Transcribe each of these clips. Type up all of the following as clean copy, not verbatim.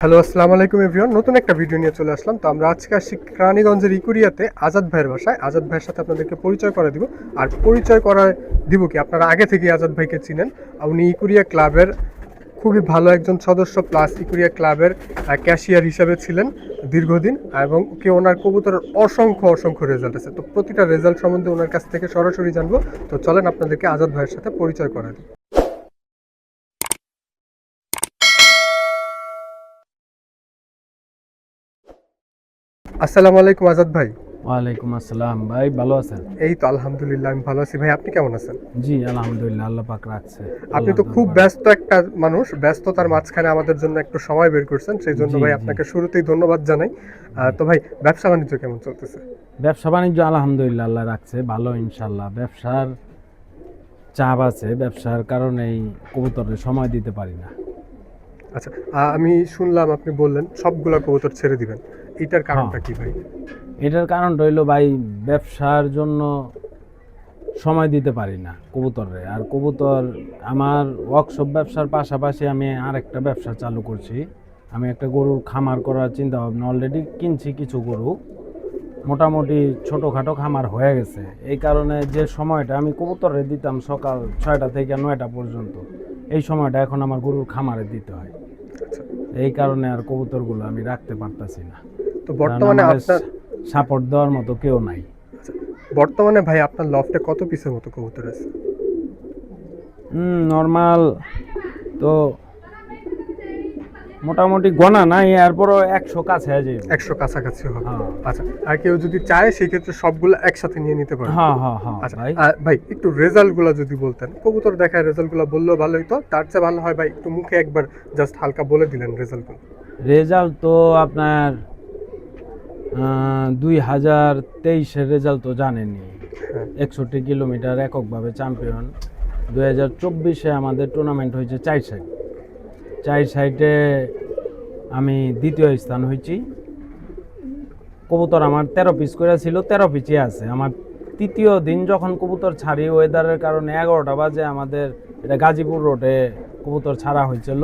Hello, আসসালামু আলাইকুম everyone. নতুন একটা ভিডিও নিয়ে চলে আসলাম। তো আমরা আজকে আসছি কেরানীগঞ্জের ইকুরিয়াতে আজাদ ভাইয়ের বাসায়। আজাদ ভাইয়ের সাথে আপনাদেরকে পরিচয় করে দিব। আর পরিচয় করা দিব কি, আপনারা আগে থেকেই আজাদ ভাইকে চিনেন। উনি ইকুরিয়া ক্লাবের খুবই ভালো একজন সদস্য, প্লাস ইকুরিয়া ক্লাবের ক্যাশিয়ার হিসেবে ছিলেন দীর্ঘদিন, এবং ওনার কবুতরের অসংখ্য অসংখ্য রেজাল্ট আছে। তো প্রতিটা রেজাল্ট সম্বন্ধে ওনার কাছ থেকে সরাসরি জানবো। তো চলেন আপনাদেরকে আজাদ ভাইয়ের সাথে পরিচয় করা দিই। আসসালামু আলাইকুম আজাদ ভাই। ওয়ালাইকুম আসসালাম ভাই, ভালো আছেন? এই তো আলহামদুলিল্লাহ, আমি ভালো আছি। ভাই, আপনি কেমন আছেন? জি আলহামদুলিল্লাহ, আল্লাহ পাক রাখছে। আপনি তো খুব ব্যস্ত একটা মানুষ, ব্যস্ততার মাঝখানে আমাদের জন্য একটু সময় বের করছেন, সেই জন্য জি ভাই জি আপনাকে শুরুতেই ধন্যবাদ জানাই। তো ভাই, ব্যবসা বাণিজ্য কেমন চলতেছে? ব্যবসা বাণিজ্য আলহামদুলিল্লাহ আল্লাহ রাখছে ভালো, ইনশাল্লাহ। ব্যবসার চাপ আছে, ব্যবসার কারণেই কবুতরের সময় দিতে পারি না। আচ্ছা, আমি শুনলাম আপনি বললেন সবগুলা কবুতর ছেড়ে দিবেন, এটার কারণটা কি ভাই? এটার কারণটা হইলো ভাই, ব্যবসার জন্য সময় দিতে পারি না কবুতরে। আর কবুতর আমার ওয়ার্কশপ ব্যবসার পাশাপাশি আমি আরেকটা ব্যবসা চালু করছি। আমি একটা গরুর খামার করার চিন্তা ভাবনা অলরেডি কিনছি কিছু গরু, মোটামুটি ছোটোখাটো খামার হয়ে গেছে। এই কারণে যে সময়টা আমি কবুতরে দিতাম সকাল 6টা থেকে 9টা পর্যন্ত, এই সময়টা এখন আমার গরুর খামারে দিতে হয়। আচ্ছা, এই কারণে আর কবুতরগুলো আমি রাখতে পারতাছি না। তো বর্তমানে আপনার সাপোর্ট দেওয়ার মতো কেউ নাই। আচ্ছা, বর্তমানে ভাই আপনার লফটে কত পিসের মতো কবুতর আছে? নর্মাল তো মোটামুটি গোনা নাই, এরপরও 100 কাছে আছে। 100 কাছাকাছি হবে। হ্যাঁ আচ্ছা, আর কেউ যদি চায় সেক্ষেত্রে সবগুলো একসাথে নিয়ে নিতে পারে? হ্যাঁ হ্যাঁ হ্যাঁ আচ্ছা ভাই। ভাই, একটু রেজাল্টগুলো যদি বলতেন, কবুতর দেখায় রেজাল্টগুলো বললেও ভালো হতো। তার চেয়ে ভালো হয় ভাই একটু মুখে একবার জাস্ট হালকা বলে দিলেন রেজাল্টগুলো। রেজাল্ট তো আপনার 2023-এর রেজাল্ট তো জানেনই। হ্যাঁ। 61 কিলোমিটার এককভাবে চ্যাম্পিয়ন। 2024-এ আমাদের টুর্নামেন্ট হয়েছে 4 সাইড। 4 সাইডে আমি দ্বিতীয় স্থান হয়েছি। কবুতর আমার 13 পিস করে ছিল, 13 পিসই আছে। আমার তৃতীয় দিন যখন কবুতর ছাড়ি, ওয়েদারের কারণে 11টা বাজে আমাদের এটা গাজীপুর রোডে কবুতর ছাড়া হয়েছিল।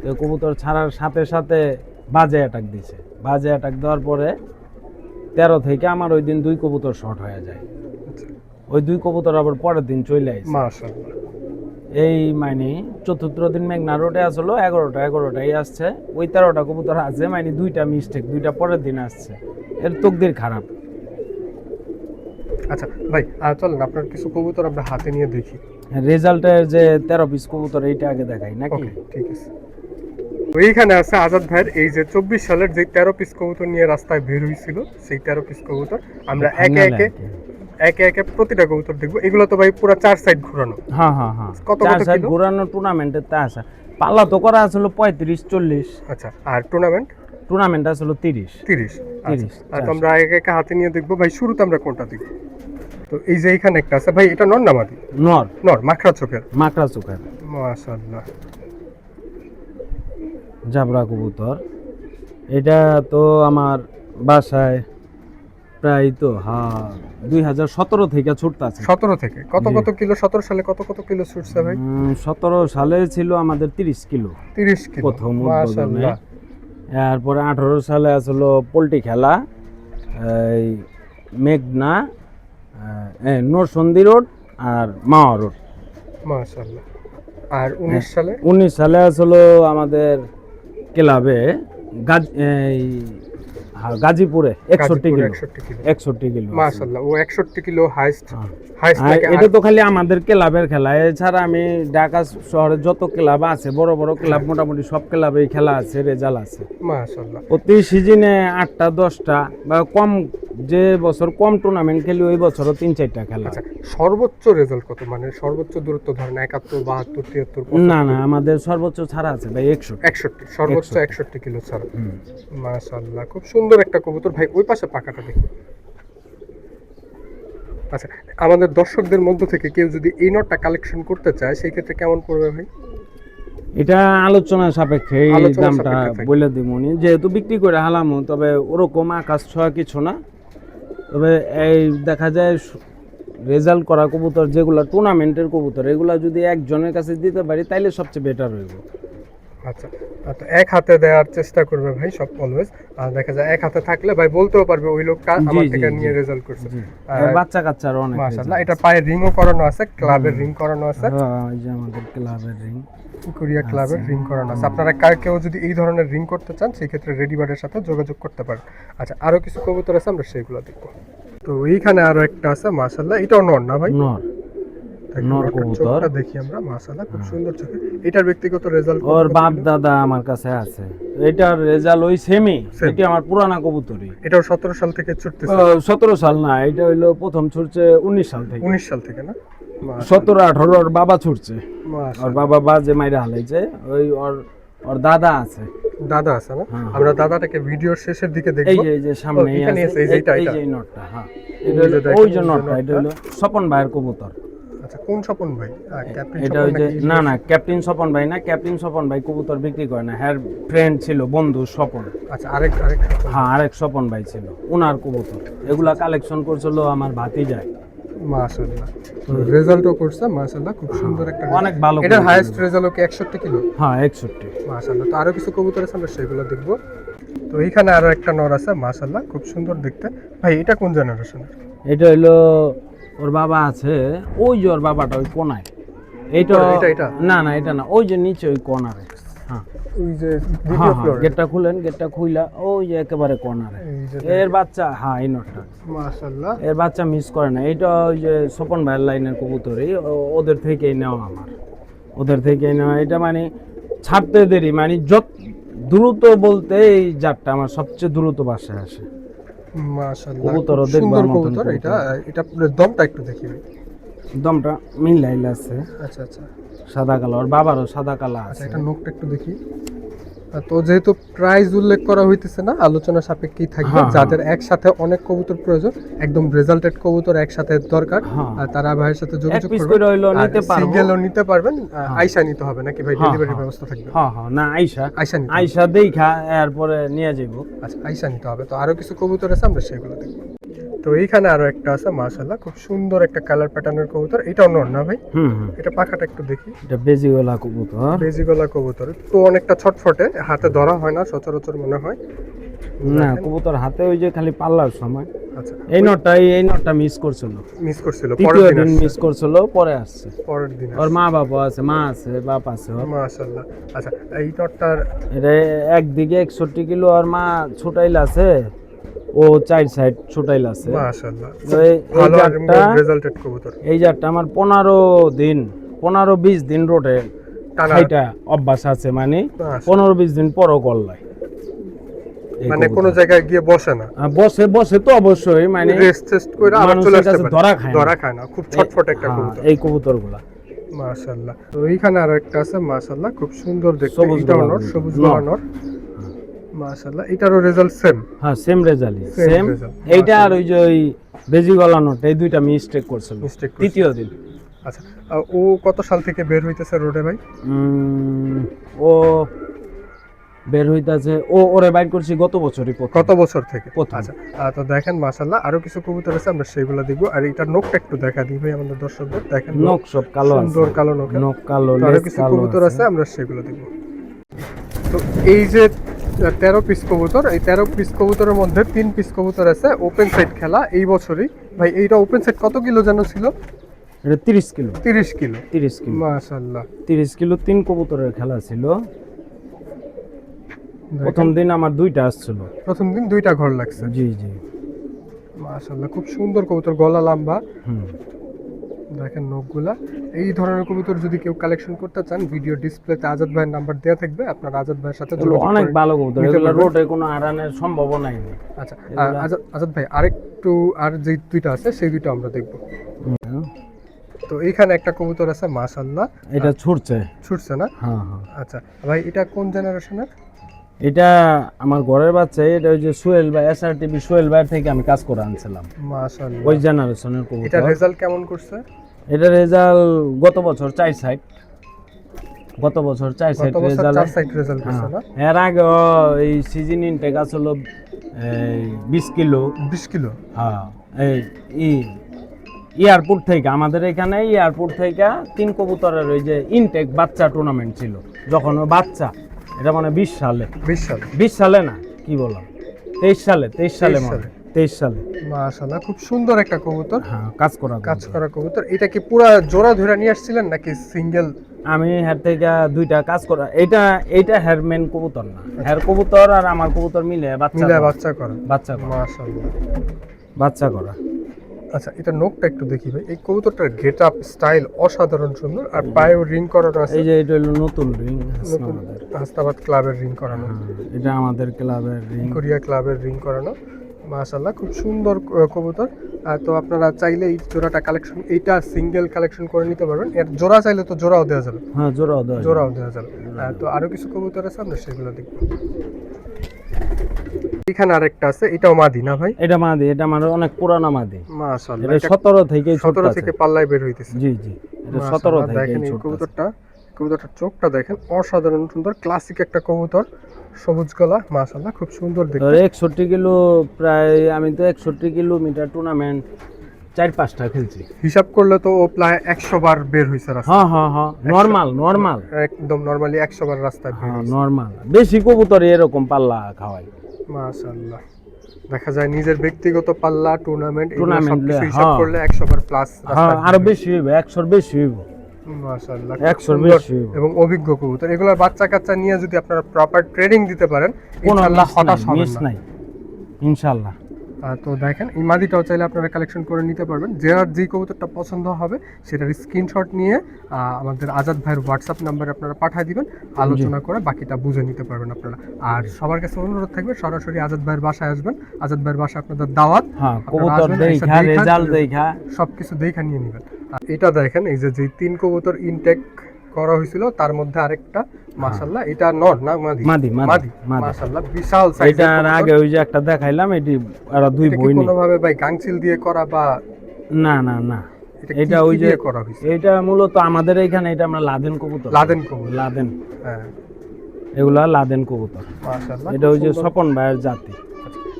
তো কবুতর ছাড়ার সাথে সাথে বাজে অ্যাটাক দিছে। বাজে অ্যাটাক দেওয়ার পরে 13 থেকে আমার ওই দিন 2 কবুতর শর্ট হয়ে যায়। ওই 2 কবুতর আবার পরের দিন চলে আসে। মাশাআল্লাহ। এই মানে চতুর্থ দিন মেঘনা রোডে আসলো 11টাই আসছে। ওই 13টা কবুতর আছে, মানে 2টা মিস্টেক, 2টা পরের দিন আসছে। এর তকদির খারাপ। আচ্ছা ভাই, চলেন আপনার কিছু কবুতর আমরা হাতে নিয়ে দেখি। রেজাল্টের যে 13 পিস কবুতর এইটা আগে দেখাই নাকি? ওকে, ঠিক আছে। ওইখানে আছে আজাদ ভাইয়ের এই যে 24 সালের যে 13 পিস কবুতর নিয়ে রাস্তায় বের হয়েছিল, সেই 13 পিস কবুতর আমরা একে একে প্রতিটা কবুতর দেখবো। এগুলো তো ভাই পুরো 4 সাইড ঘোরানো। হ্যাঁ হ্যাঁ হ্যাঁ, কত চার কত সাইড কিলো? ঘোরানো টুর্নামেন্টের তা আসা। পাল্লা তো করা আসলো 35-40। আচ্ছা, আর টুর্নামেন্ট? টুর্নামেন্ট আসলো 30। 30। 30 আর তো আমরা একে একে হাতে নিয়ে দেখবো। ভাই, শুরুতে আমরা কোনটা দেখবো? তো এই যে এখানে একটা আছে ভাই, এটা নর না মাদি? নর। নর, মাখরা চোখের। মাকড়া চোখের মাশাআল্লাহ। জাবরা কবুতর। এটা তো আমার বাসায় প্রায় তো 2017 থেকে ছুটতে আছে। 17 থেকে কত জি। কত কিলো? 17 সালে কত কত কিলো ছুটছে ভাই? 17 সালে ছিল আমাদের 30 কিলো 30 কিলো। প্রথম উদ্বোধনে। মাশাআল্লাহ। এরপরে 18 সালে আসলো পোল্ট্রি খেলা, এই মেঘনা, নরসন্দী রোড আর মাওয়া রোড। মাশাআল্লাহ। আর 19 সালে? 19 সালে আসলো আমাদের ক্লাবে গাজীপুরে 61 কিলো। 61 কিলো মাশাআল্লাহ, ও 61 কিলো হাইস্ট। আর এটা তো খালি আমাদের ক্লাবের খেলা। এছাড়া আমি ঢাকা শহরে যত ক্লাব আছে, বড় বড় ক্লাব, মোটামুটি সব ক্লাবেই খেলা আছে, রেজাল্ট আছে। মাশাআল্লাহ। প্রতি সিজনে 8টা 10টা বা কম, যে বছর কম টুর্নামেন্ট খেলি ওই বছরও 3-4টা খেলা। আচ্ছা, সর্বোচ্চ রেজাল্ট কত? মানে সর্বোচ্চ দূরত্ব ধরেন 71, 72, 73? না না, আমাদের সর্বোচ্চ ছাড়া আছে ভাই 61, সর্বোচ্চ 61 কিলো ছাড়া। মাশাআল্লাহ, খুব সুন্দর একটা কবুতর ভাই। ওই পাশে পাকাটা দেখি। আচ্ছা, আমাদের দর্শকদের মধ্য থেকে কেউ যদি এই নটটা কালেকশন করতে চায়, সেই ক্ষেত্রে কেমন পড়বে ভাই? এটা আলোচনা সাপেক্ষে এই আলোচনা দামটা সাপেক্ষে থাকবে। বলে দিবনি, যেহেতু বিক্রি করে হালামো। তবে ওরকম আকাশ ছোঁয়া কিছু না। তবে এই দেখা যায় রেজাল্ট করা কবুতর, যেগুলো টুর্নামেন্টের কবুতর, এগুলা যদি একজনের কাছে দিতে পারি তাইলে সবচেয়ে বেটার হইব। আচ্ছা, তো এক হাতে দেওয়ার চেষ্টা করবে ভাই সব অলওয়েজ। আর দেখা যায় এক হাতে থাকলে ভাই বলতেও পারবে ওই লোকটা আমার থেকে নিয়ে রেজাল্ট করছে। বাচ্চা কাচ্চার অনেক মাশাআল্লাহ, এটা পায়ে রিংও করানো আছে, ক্লাবের রিং করানো আছে। এই যে আমাদের ক্লাবের রিং, কোরিয়া ক্লাবের রিং করানো আছে। আপনারা কেউ যদি এই ধরনের রিং করতে চান সেই ক্ষেত্রে রেডিবার্ডের সাথে যোগাযোগ করতে পারেন। আচ্ছা, আরো কিছু কবুতর আছে, আমরা সেইগুলো দেখবো। তো এইখানে আরো একটা আছে মাশাআল্লাহ, এটাও নর না ভাই? নর, নর কবুতর চোখটা দেখি আমরা, মাশাআল্লাহ খুব সুন্দর চোখে। এটার ব্যক্তিগত রেজাল্ট ওর বাপ দাদা আমার কাছে আছে, এটার রেজাল্ট ওই সেমই, এটা আমার পুরানা কবুতরই। এটাও 17 সাল থেকে ছুটতেছে? 17 সাল না, এটা হইলো প্রথম ছুটছে 19 সাল থেকে। 19 সাল থেকে না? 17-18 ওর বাবা ছুটছে, মাশাআল্লাহ। ওর বাবা বাজে মাইরা হালাইছে। ওই ওর দাদা আছে, দাদা আছে না? আমরা দাদাটাকে ভিডিওর শেষের দিকে দেখব। এই যে সামনে এখানে আছে, এই যে নটটা। হ্যাঁ, এটা হলো ওই যে নটটা, এটা হলো স্বপন ভাইয়ের কবুতর। আচ্ছা, কোন স্বপন ভাই? ক্যাপ্টেন এটা ওই যে না ক্যাপ্টেন স্বপন ভাই না, ক্যাপ্টেন স্বপন ভাই কবুতর বিক্রি করে না, হ্যার ফ্রেন্ড ছিল, বন্ধু স্বপন। আচ্ছা, আরেক হ্যাঁ, আরেক স্বপন ভাই ছিল, ওনার কবুতর। এগুলা কালেকশন করছিল আমার ভাতিজাই। মাশাআল্লাহ, তো রেজাল্টও করছে মাশাআল্লাহ, খুব সুন্দর একটা, অনেক ভালো। এটার হাইয়েস্ট রেজাল্ট কি 61 কিলো? হ্যাঁ, 61। মাশাআল্লাহ, তো আরো কিছু কবুতর আছে, আমরা সেগুলো দেখব। তো এইখানে আরো একটা নর আছে মাশাআল্লাহ, খুব সুন্দর দেখতে। ভাই এটা কোন জেনারেশনের? এটা হইলো ওর বাবা আছে, ওই যে ওর বাবাটা ওই কোনায়। এটা না না, এটা না, ওই যে নিচে ওই কর্নারে। হ্যাঁ, ওই যে দ্বিতীয় ফ্লোরে। গেটটা খুলেন, গেটটা খুইলা ওই যে একেবারে কর্নারে এর বাচ্চা। হ্যাঁ, এই নটটা মাশাআল্লাহ, এর বাচ্চা মিস করে না। এটা ওই যে স্বপন ভাইয়ের লাইনের কবুতরই, ওদের থেকেই নেওয়া আমার, ওদের থেকেই নেওয়া। এটা মানে ছাড়তে দেরি, মানে যত দ্রুত বলতে এই জাতটা আমার সবচেয়ে দ্রুত বাসায় আসে। মাশাআল্লাহ, কবুতর খুব সুন্দর কবুতর। এটা দমটা একটু দেখি ভাই। দমটা মিলাইল আছে। আচ্ছা আচ্ছা, সাদা কালো, আর বাবারও সাদা কালো আছে। আচ্ছা, এটা নখটা একটু দেখি। তো যেহেতু প্রাইস উল্লেখ করা হইতেছে না, আলোচনা সাপেক্ষেই থাকবে। যাদের একসাথে অনেক কবুতর প্রয়োজন, একদম রেজাল্টেড কবুতর একসাথে দরকার, তারা ভাইয়ের সাথে যোগাযোগ করবেন। সিঙ্গেলও নিতে পারবেন। আইসা নিতে হবে নাকি ভাই? ডেলিভারি ব্যবস্থা থাকবে? হ্যাঁ হ্যাঁ, না আইসা দেখা এরপরে নিয়ে যাবো। আচ্ছা, আইসা নিতে হবে। তো আরো কিছু কবুতর আছে, আমরা সেগুলো দেখব। তো এইখানে আরো একটা আছে মাশাআল্লাহ, খুব সুন্দর একটা কালার প্যাটার্নের কবুতর। এটাও নর না ভাই? এটা পাখাটা একটু দেখি। এটা বেজিগলা কবুতর। বেজিগলা কবুতর তো অনেকটা ছটফটে, হাতে ধরা হয় না সচরাচর মনে হয় না, কবুতর হাতে ওই যে খালি পাল্লার সময়। আচ্ছা, এই নটটা মিস করছিল, পরের দিন মিস করছিল, পরে আসছে। পরের দিন ওর মা বাবা আছে, মা আছে, বাপ আছে। মাশাআল্লাহ। আচ্ছা, এই নটটার এটা একদিকে 61 কিলো, আর মা ছোটাইল আছে, ও 4 সাইড ছোটাইল আছে। মাশাআল্লাহ, ভালো রেজাল্টেড কবুতর। এই জাতটা আমার 15-20 দিন রোডে খাইটা অভ্যাস আছে, মানে 15-20 দিন পরও গল্লায়, মানে কোন জায়গায় গিয়ে বসে না। বসে তো অবশ্যই, মানে রেস্ট করে আবার চলে আসতে পারে, ধরা খায় না। খুব ছটফটে একটা কবুতর এই কবুতরগুলা। মাশাআল্লাহ। তো এইখানে আরো একটা আছে মাশাআল্লাহ, খুব সুন্দর দেখতে। এটাও নর, সবুজ গলা নর মাশাআল্লাহ। এটারও রেজাল্ট সেম? হ্যাঁ, সেম রেজাল্টই, সেম। এইটা আর ওই যে ওই বেজি গলা নট, এই দুইটা মিস্টেক করছিল তৃতীয় দিন। আচ্ছা, ও কত সাল থেকে বের হইতেছে রোডে ভাই? ও বের হইতাছে, ওরে বাইর করছি গত বছরই। কত বছর থেকে? আচ্ছা, তো দেখেন মাশাআল্লাহ, আরো কিছু কবুতর আছে, আমরা সেগুলো দেখবো। আর এটার নখটা একটু দেখা দিই ভাই আমাদের দর্শকদের। দেখেন নখ সব কালো, সুন্দর কালো নখ কালো। আরো কিছু কবুতর আছে, আমরা সেগুলো দেখবো। তো এই যে 13 পিস কবুতর, এই 13 পিস কবুতরের মধ্যে 3 পিস কবুতর আছে ওপেন সাইড খেলা এই বছরই। ভাই এইটা ওপেন সাইড কত কিলো যেন ছিল? এটা 30 কিলো। 30 কিলো মাশাআল্লাহ, 30 কিলো 3 কবুতরের খেলা ছিল। প্রথম দিন আমার 2টা আসছিল, প্রথম দিন 2টা ঘর লাগছে। জি জি, মাশাআল্লাহ, খুব সুন্দর কবুতর, গলা লম্বা। দেখেন নখগুলা। এই ধরনের কবুতর যদি কেউ কালেকশন করতে চান, ভিডিও ডিসপ্লেতে আজাদ ভাইয়ের নাম্বার দেওয়া থাকবে, আপনারা আজাদ ভাইয়ের সাথে যোগাযোগ করুন। অনেক ভালো কবুতর, এগুলো রোডে কোনো আরানের সম্ভাবনাই নেই। আচ্ছা, আজাদ ভাই আর যে 2টা আছে সেই 2টা আমরা দেখব। তো এইখানে একটা কবুতর আছে মাশাআল্লাহ, এটা ছুটছে না? হ্যাঁ হ্যাঁ। আচ্ছা ভাই, এটা কোন জেনারেশনের? এটা আমার ঘরের বাচ্চা। এটা ওই যে সোহেল ভাই, SRTV সোহেল ভাইয়ের থেকে আমি কাজ করে আনছিলাম। মাশাআল্লাহ, ওই জেনারেশনের কবুতর। এটা রেজাল্ট কেমন করছে? এটা রেজাল্ট গত বছর 4 সাইড, গত বছর 4 সাইড রেজাল্ট করছে না? এর আগে এই সিজন ইনটেক আসলো 20 কিলো। হ্যাঁ, এই এয়ারপোর্ট থেকে, আমাদের এখানে এয়ারপোর্ট থেকে 3 কবুতরের ওই যে ইনটেক বাচ্চা টুর্নামেন্ট ছিল, যখন ও বাচ্চা এটা মানে 20 সালে 20 সালে 20 সালে না কি বললাম 23 সালে 23 সালে 23 মানে 23 সালে মাশাআল্লাহ খুব সুন্দর একটা কবুতর, হ্যাঁ কাজ করা কাজ করা কবুতর। এটা কি পুরা জোড়া ধরে নিয়ে আসছিলেন নাকি সিঙ্গেল? আমি হের থেকে দুইটা কাজ করা এইটা হের মেন কবুতর না, হের কবুতর আর আমার কবুতর মিলে বাচ্চা মিলে করা। বাচ্চা করা, বাচ্চা করা মাশাআল্লাহ। বাচ্চা করা। আচ্ছা, এটা নোকটা একটু দেখি ভাই। এই কবুতরটার গেটআপ স্টাইল অসাধারণ সুন্দর, আর পায়েও রিং করানো আছে। এই যে এটা হলো নতুন রিং নতুন হাসনাবাদ ক্লাবের রিং করানো, এটা আমাদের ক্লাবের রিং। কোরিয়া ক্লাবের রিং করানো, মাশাআল্লাহ খুব সুন্দর কবুতর। তো আপনারা চাইলে এই জোড়াটা কালেকশন, এইটা সিঙ্গেল কালেকশন করে নিতে পারবেন। এর জোড়া চাইলে তো জোড়াও দেওয়া যাবে, হ্যাঁ জোড়াও দেওয়া যাবে। জোড়াও দেওয়া যাবে। তো আরো কিছু কবুতর আছে, আমরা সেগুলো দেখব। এখানে আরেকটা আছে, এটাও মাদি না ভাই? এটা মাদি, এটা আমার অনেক পুরানা মাদি। মাশাআল্লাহ, এটা 17 থেকে 17 থেকে পাল্লায় বের হইতেছে। জি জি, এটা 17 মাশাআল্লাহ, থেকে দেখেন এই ছোট আছে। কবুতরটার চোখটা দেখেন, অসাধারণ সুন্দর, ক্লাসিক একটা কবুতর, সবুজ গলা, মাশাআল্লাহ খুব সুন্দর দেখতে। ধর 61 কিলো প্রায়, আমি তো 61 কিলোমিটার টুর্নামেন্ট 4-5টা খেলছি। হিসাব করলে তো ও প্রায় 100 বার বের হইছে রাস্তা। হ্যাঁ হ্যাঁ হ্যাঁ, নরমাল একদম নরমালি 100 বার রাস্তায় বের হ্যাঁ হইছে। নরমাল। বেশি কবুতর এরকম পাল্লা খাওয়াই। মাশাআল্লাহ, দেখা যায় নিজের ব্যক্তিগত পাল্লা, টুর্নামেন্ট টুর্নামেন্টে, হিসাব হ্যাঁ। করলে 100 বার প্লাস হ্যাঁ রাস্তায় আরো বেশি হইব, 100 বেশি হইব। মাশাআল্লাহ 100 বেশি হইব। এবং অভিজ্ঞ কবুতর। এগুলোর বাচ্চা কাচ্চা নিয়ে যদি আপনারা প্রপার ট্রেনিং দিতে পারেন, কোনো ইনশাআল্লাহ হতাশ হবেন মিস না। নাই ইনশাআল্লাহ। তো দেখেন এই মাদিটাও চাইলে আপনারা কালেকশন করে নিতে পারবেন। যার যে কবুতরটা পছন্দ হবে সেটার স্ক্রিনশট নিয়ে আমাদের আজাদ ভাইয়ের হোয়াটসঅ্যাপ নাম্বারে আপনারা পাঠিয়ে দিবেন, আলোচনা করে বাকিটা বুঝে নিতে পারবেন আপনারা। আর সবার কাছে অনুরোধ থাকবে, সরাসরি আজাদ ভাইয়ের বাসায় আসবেন। আজাদ ভাইয়ের বাসায় আপনাদের দাওয়াত, হ্যাঁ আপনারা কবুতর আসবেন, দেখা, এসে দেখা, রেজাল্ট দেখা। সবকিছু দেখা নিয়ে নেবেন। আর এটা দেখেন, এই যে 3 কবুতর ইনটেক করা হয়েছিল, তার মধ্যে আরেকটা মাশাআল্লাহ, এটা নর না মাদি? মাদি মাদি, মাশাআল্লাহ বিশাল সাইজের। এটার আগে ওই যে একটা দেখাইলাম, এটি আর দুই বই নেই। কোনোভাবে ভাই গাংচিল দিয়ে করা বা না না না, এটা এটা কি ওই যে দিয়ে করা হয়েছে? এটা মূলত আমাদের এখানে এটা আমরা লাদেন কবুতর, লাদেন কবুতর, লাদেন, হ্যাঁ এগুলা লাদেন কবুতর। মাশাআল্লাহ, এটা ওই যে স্বপন ভাইয়ের জাতি।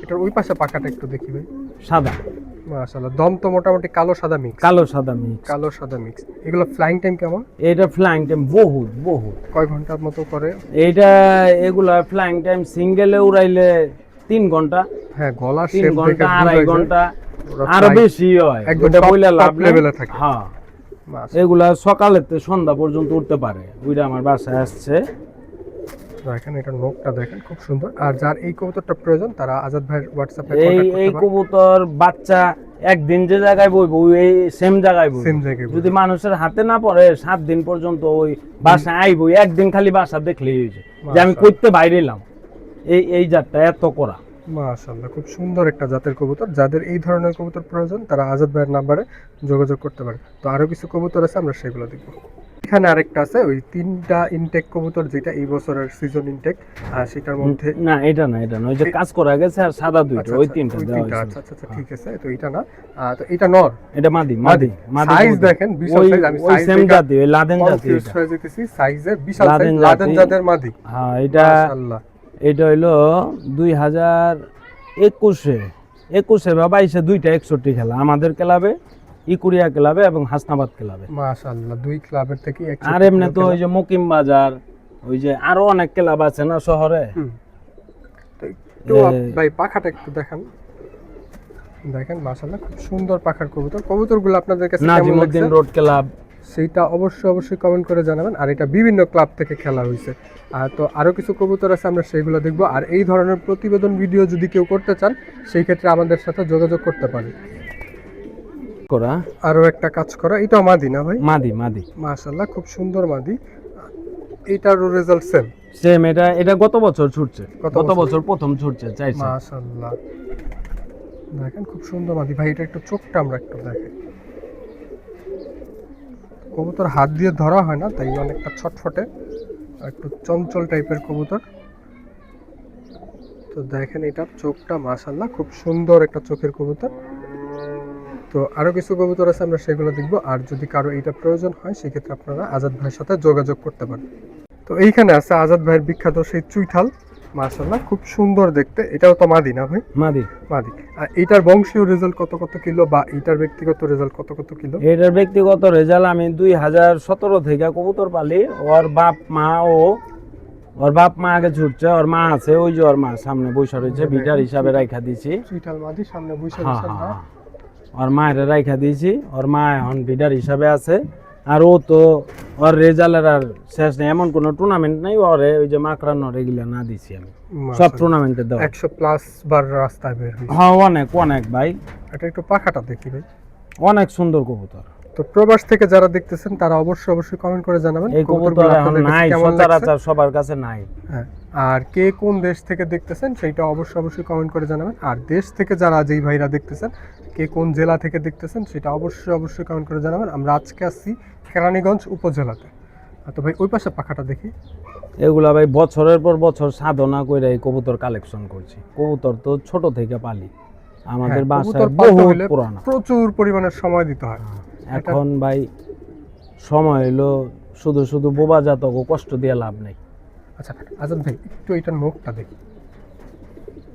এটার ওই পাশে পাকাটা একটু দেখি ভাই। সাদা, মাশাআল্লাহ দম তো মোটামুটি কালো সাদা মিক্স, কালো সাদা মিক্স। কালো সাদা মিক্স। এগুলো ফ্লাইং টাইম কেমন? এটা ফ্লাইং টাইম বহুত বহুত। কয় ঘন্টার মতো করে? এইটা এগুলা ফ্লাইং টাইম সিঙ্গেলে উড়াইলে 3 ঘন্টা, হ্যাঁ গলা 3 শেপ ঘন্টা, দেখে 2.5 ঘন্টা, আরো বেশি হয়। একদম ওটা বইলা লাভ টপ নেই। লেভেলে থাকে। হ্যাঁ, মাশাআল্লাহ, এগুলা সকালেতে সন্ধ্যা পর্যন্ত উঠতে পারে। ওইটা আমার বাসায় আসছে। দেখেন এটা নোকটা দেখেন খুব সুন্দর। আর যার এই কবুতরটা প্রয়োজন তারা আজাদ ভাইয়ের হোয়াটসঅ্যাপে এই কন্টাক্ট এই করতে পারেন। কবুতর বাচ্চা একদিন যে জায়গায় বইব এই সেম জায়গায় বইব। সেম জায়গায় যদি মানুষের হাতে না পড়ে 7 দিন পর্যন্ত ওই বাসায় আইব, একদিন খালি বাসা দেখলেই হয়েছে যে আমি কইতে বাইরে এলাম। এই জাতটা এত করা। মাশাআল্লাহ খুব সুন্দর একটা জাতের কবুতর। যাদের এই ধরনের কবুতর প্রয়োজন তারা আজাদ ভাইয়ের নাম্বারে যোগাযোগ করতে পারে। তো আরো কিছু কবুতর আছে, আমরা সেগুলো দেখব। এখানে আরেকটা আছে, ওই 3টা ইনটেক কবুতর, যেটা এই বছরের সিজন ইনটেক, সেটার মধ্যে না এটা না, এটা না, ওই যে কাজ করা গেছে আর সাদা দুইটা, আচ্ছা, ওই আচ্ছা, তিনটা ওই দেওয়া তিনটা, হয়েছে। আচ্ছা আচ্ছা আচ্ছা, ঠিক আছে। তো এটা না, তো এটা নর, এটা মাদি মাদি মাদি সাইজ কবুতর। দেখেন বিশাল ওই সাইজ। আমি ওই সাইজ সেম দেখে জাতি, ওই লাদেন জাতি কনফিউজ এটা। হয়ে যেতেছি। সাইজে বিশাল সাইজ, লাদেন লাদেন জাতি। জাতের মাদি। হ্যাঁ এটা মাশাআল্লাহ, এটা হইলো 2021-এ বা 22-এ দুইটা 61 খেলা আমাদের ক্লাবে, ইকুরিয়া ক্লাবে এবং হাসনাবাদ ক্লাবে। মাশাআল্লাহ দুই ক্লাবের থেকে আর এমনি তো ওই যে মকিম বাজার, ওই যে আরো অনেক ক্লাব আছে না শহরে। তো একটু ভাই পাখাটা একটু দেখান। দেখেন মাশাআল্লাহ খুব সুন্দর পাখার কবুতর। কবুতরগুলো আপনাদের কাছে কেমন লাগছে নাজিমউদ্দিন রোড ক্লাব, সেইটা অবশ্যই কমেন্ট করে জানাবেন। আর এটা বিভিন্ন ক্লাব থেকে খেলা হয়েছে। তো আরো কিছু কবুতর আছে, আমরা সেইগুলো দেখব। আর এই ধরনের প্রতিবেদন ভিডিও যদি কেউ করতে চান সেই ক্ষেত্রে আমাদের সাথে যোগাযোগ করতে পারেন। করা আরো একটা কাজ করা, এটা মাদি না ভাই? মাদি মাদি মাশাআল্লাহ খুব সুন্দর মাদি। এটারও রেজাল্ট সেম? সেম। এটা গত বছর ছুটছে, গত গত বছর প্রথম ছুটছে চাইছে। মাশাআল্লাহ দেখেন খুব সুন্দর মাদি। ভাই এটা একটু চোখটা আমরা একটু দেখাই। কবুতর হাত দিয়ে ধরা হয় না, তাই অনেকটা ছটফটে, একটু চঞ্চল টাইপের কবুতর। তো দেখেন এটার চোখটা মাশাআল্লাহ খুব সুন্দর একটা চোখের কবুতর। তো আরো কিছু কবুতর আছে, আমরা সেগুলো দেখব। আর যদি কারো এটা প্রয়োজন হয় সেক্ষেত্রে আপনারা আজাদ ভাইয়ের সাথে যোগাযোগ করতে পারেন। তো এইখানে আছে আজাদ ভাইয়ের বিখ্যাত সেই চুইঠাল, মাশাআল্লাহ খুব সুন্দর দেখতে। এটাও তো মাদি না ভাই? মাদি মাদি। আর এটার বংশীয় রেজাল্ট কত কিলো, বা এটার ব্যক্তিগত রেজাল্ট কত কিলো? এটার ব্যক্তিগত রেজাল্ট আমি 2017 থেকে কবুতর পালি। ওর বাপ মা ও ওর বাপ মা আগে ছুটছে, ওর মা আছে, ওই যে ওর মা সামনে বসে রয়েছে, বিটার হিসাবে রাখা দিছি। চুইটাল মাদি সামনে বসে হ্যাঁ রয়েছেন, হ্যাঁ হ্যাঁ। ওর মায়ের রাখা দিয়েছি, ওর মা এখন বিডার হিসাবে আছে। আর ও তো ওর রেজাল্টের আর শেষ নেই, এমন কোনো টুর্নামেন্ট নেই ওরে ওই যে মাকড়ানো রেগুলার না দিছি আমি, সব মাশাআল্লাহ। টুর্নামেন্টে দেওয়া। 100 প্লাস বার রাস্তায় বের হয়েছে। হ্যাঁ অনেক অনেক ভাই, এটা একটু পাখাটা দেখি ভাই। অনেক সুন্দর কবুতর। তো প্রবাস থেকে যারা দেখতেছেন তারা অবশ্যই কমেন্ট করে জানাবেন এই কবুতর এখন নাই, সচরাচর সবার কাছে নাই। হ্যাঁ, আর কে কোন দেশ থেকে দেখতেছেন সেটা অবশ্যই কমেন্ট করে জানাবেন। আর দেশ থেকে যারা যেই ভাইরা দেখতেছেন, কে কোন জেলা থেকে দেখতেছেন সেটা অবশ্যই কমেন্ট করে জানাবেন। আমরা আজকে আসছি কেরানীগঞ্জ উপজেলাতে। তো ভাই ওই পাশে পাখাটা দেখি। এগুলা ভাই বছরের পর বছর সাধনা করে এই কবুতর কালেকশন করছি। কবুতর তো ছোট থেকে পালি, আমাদের হ্যাঁ, বাসায় কবুতর পালতে বহুত হলে পুরানো। প্রচুর পরিমাণে সময় দিতে হয়। এখন ভাই সময় হলো, শুধু শুধু বোবা জাতক কষ্ট দিয়ে লাভ নেই। আচ্ছা আজাদ ভাই, একটু এটার নখটা দেখি।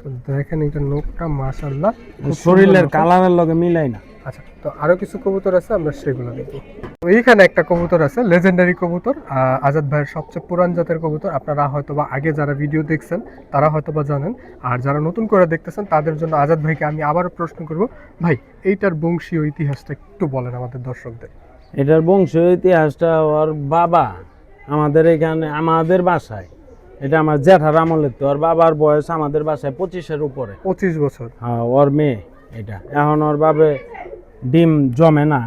তো দেখেন এটার নখটা মাশাআল্লাহ খুব শরীরের সুন্দর নখ। কালারের লগে মিলাই না। আচ্ছা, তো আরো কিছু কবুতর আছে, আমরা সেগুলো দেখবো। তো এইখানে একটা কবুতর আছে, লেজেন্ডারি কবুতর, আজাদ ভাইয়ের সবচেয়ে পুরান জাতের কবুতর। আপনারা হয়তোবা আগে যারা ভিডিও দেখছেন তারা হয়তোবা জানেন, আর যারা নতুন করে দেখতেছেন তাদের জন্য আজাদ ভাইকে আমি আবারও প্রশ্ন করব, ভাই এইটার বংশীয় ইতিহাসটা একটু বলেন আমাদের দর্শকদের। এটার বংশীয় ইতিহাসটা ওর বাবা আমাদের এখানে আমাদের বাসায়, এটা আমার জ্যাঠার আমলের, তো ওর বাবার বয়স আমাদের বাসায় 25-এর উপরে। 25 বছর। হ্যাঁ ওর মেয়ে এটা, এখন ওর বাবে ডিম জমে না,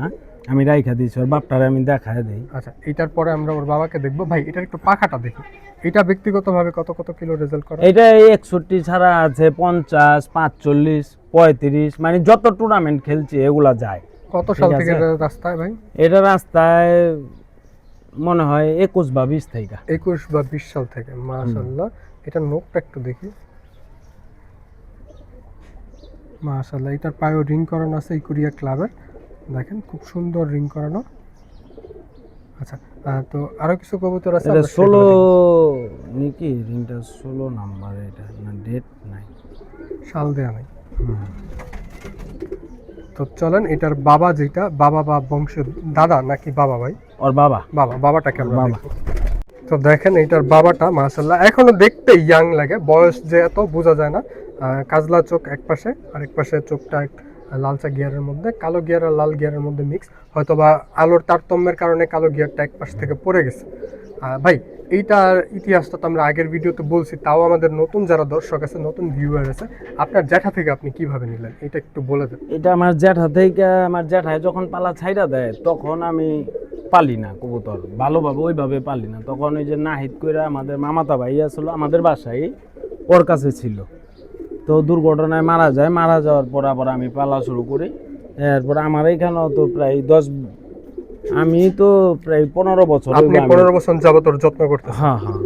আমি রাইখা দিয়েছি, ওর বাপটারে আমি দেখায় দিই। আচ্ছা, এটার পরে আমরা ওর বাবাকে দেখবো। ভাই এটার একটু পাখাটা দেখি। এটা ব্যক্তিগতভাবে কত কিলো রেজাল্ট করে? এটা 61 ছাড়া আছে 50, 45, 35, মানে যত টুর্নামেন্ট খেলছি এগুলা যায়। কত সাল ঠিক থেকে আছে। রাস্তায় ভাই? এটা রাস্তায় মনে হয় 21 বা 20 থেকে। 21 বা 20 সাল থেকে। মাশাআল্লাহ, এটার নখটা একটু দেখি। মাশাআল্লাহ, এটার পায়েও রিং করানো আছে ইকুরিয়া ক্লাবের, দেখেন খুব সুন্দর রিং করানো। আচ্ছা, তো আরো কিছু কবুতর আছে, এটা আমরা 16 সেগুলো দেখি। নাকি রিংটা 16 নাম্বার, এটা না ডেট নাই। সাল দেয়া নাই। তো চলেন, এটার বাবা যেটা, বাবা বা বংশ দাদা নাকি বাবা ভাই? ওর বাবা। বাবাটাকে আমরা বাবা। দেখবো। তো দেখেন এটার বাবাটা মাশাআল্লাহ এখনো দেখতে ইয়াং লাগে, বয়স যে এত বোঝা যায় না। কাজলা চোখ এক পাশে, আর এক পাশে চোখটা লালচা গিয়ারের মধ্যে, কালো গিয়ার আর লাল গিয়ারের মধ্যে মিক্স, হয়তোবা আলোর তারতম্যের কারণে কালো গিয়ারটা এক পাশ থেকে পড়ে গেছে। ভাই এইটার ইতিহাসটা তো আমরা আগের ভিডিওতে বলছি, তাও আমাদের নতুন যারা দর্শক আছে, নতুন ভিউয়ার আছে, আপনার জ্যাঠা থেকে আপনি কিভাবে নিলেন এটা একটু বলে দেন। এটা আমার জ্যাঠা থেকে, আমার জ্যাঠায় যখন পালা ছাইড়া দেয় তখন আমি পালি না কবুতর ভালোভাবে, ওইভাবে পালি না। তখন ওই যে নাহিদ কইরা আমাদের মামাতা ভাই আসলো আমাদের বাসায়, ওর কাছে ছিল, তো দুর্ঘটনায় মারা যায়। মারা যাওয়ার পর আবার আমি পালা শুরু করি। এরপর আমার এখানেও তো প্রায় 10, আমি তো প্রায় 15 বছর। আপনি 15 বছর যাবত ওর যত্ন করতেছেন? হ্যাঁ হ্যাঁ।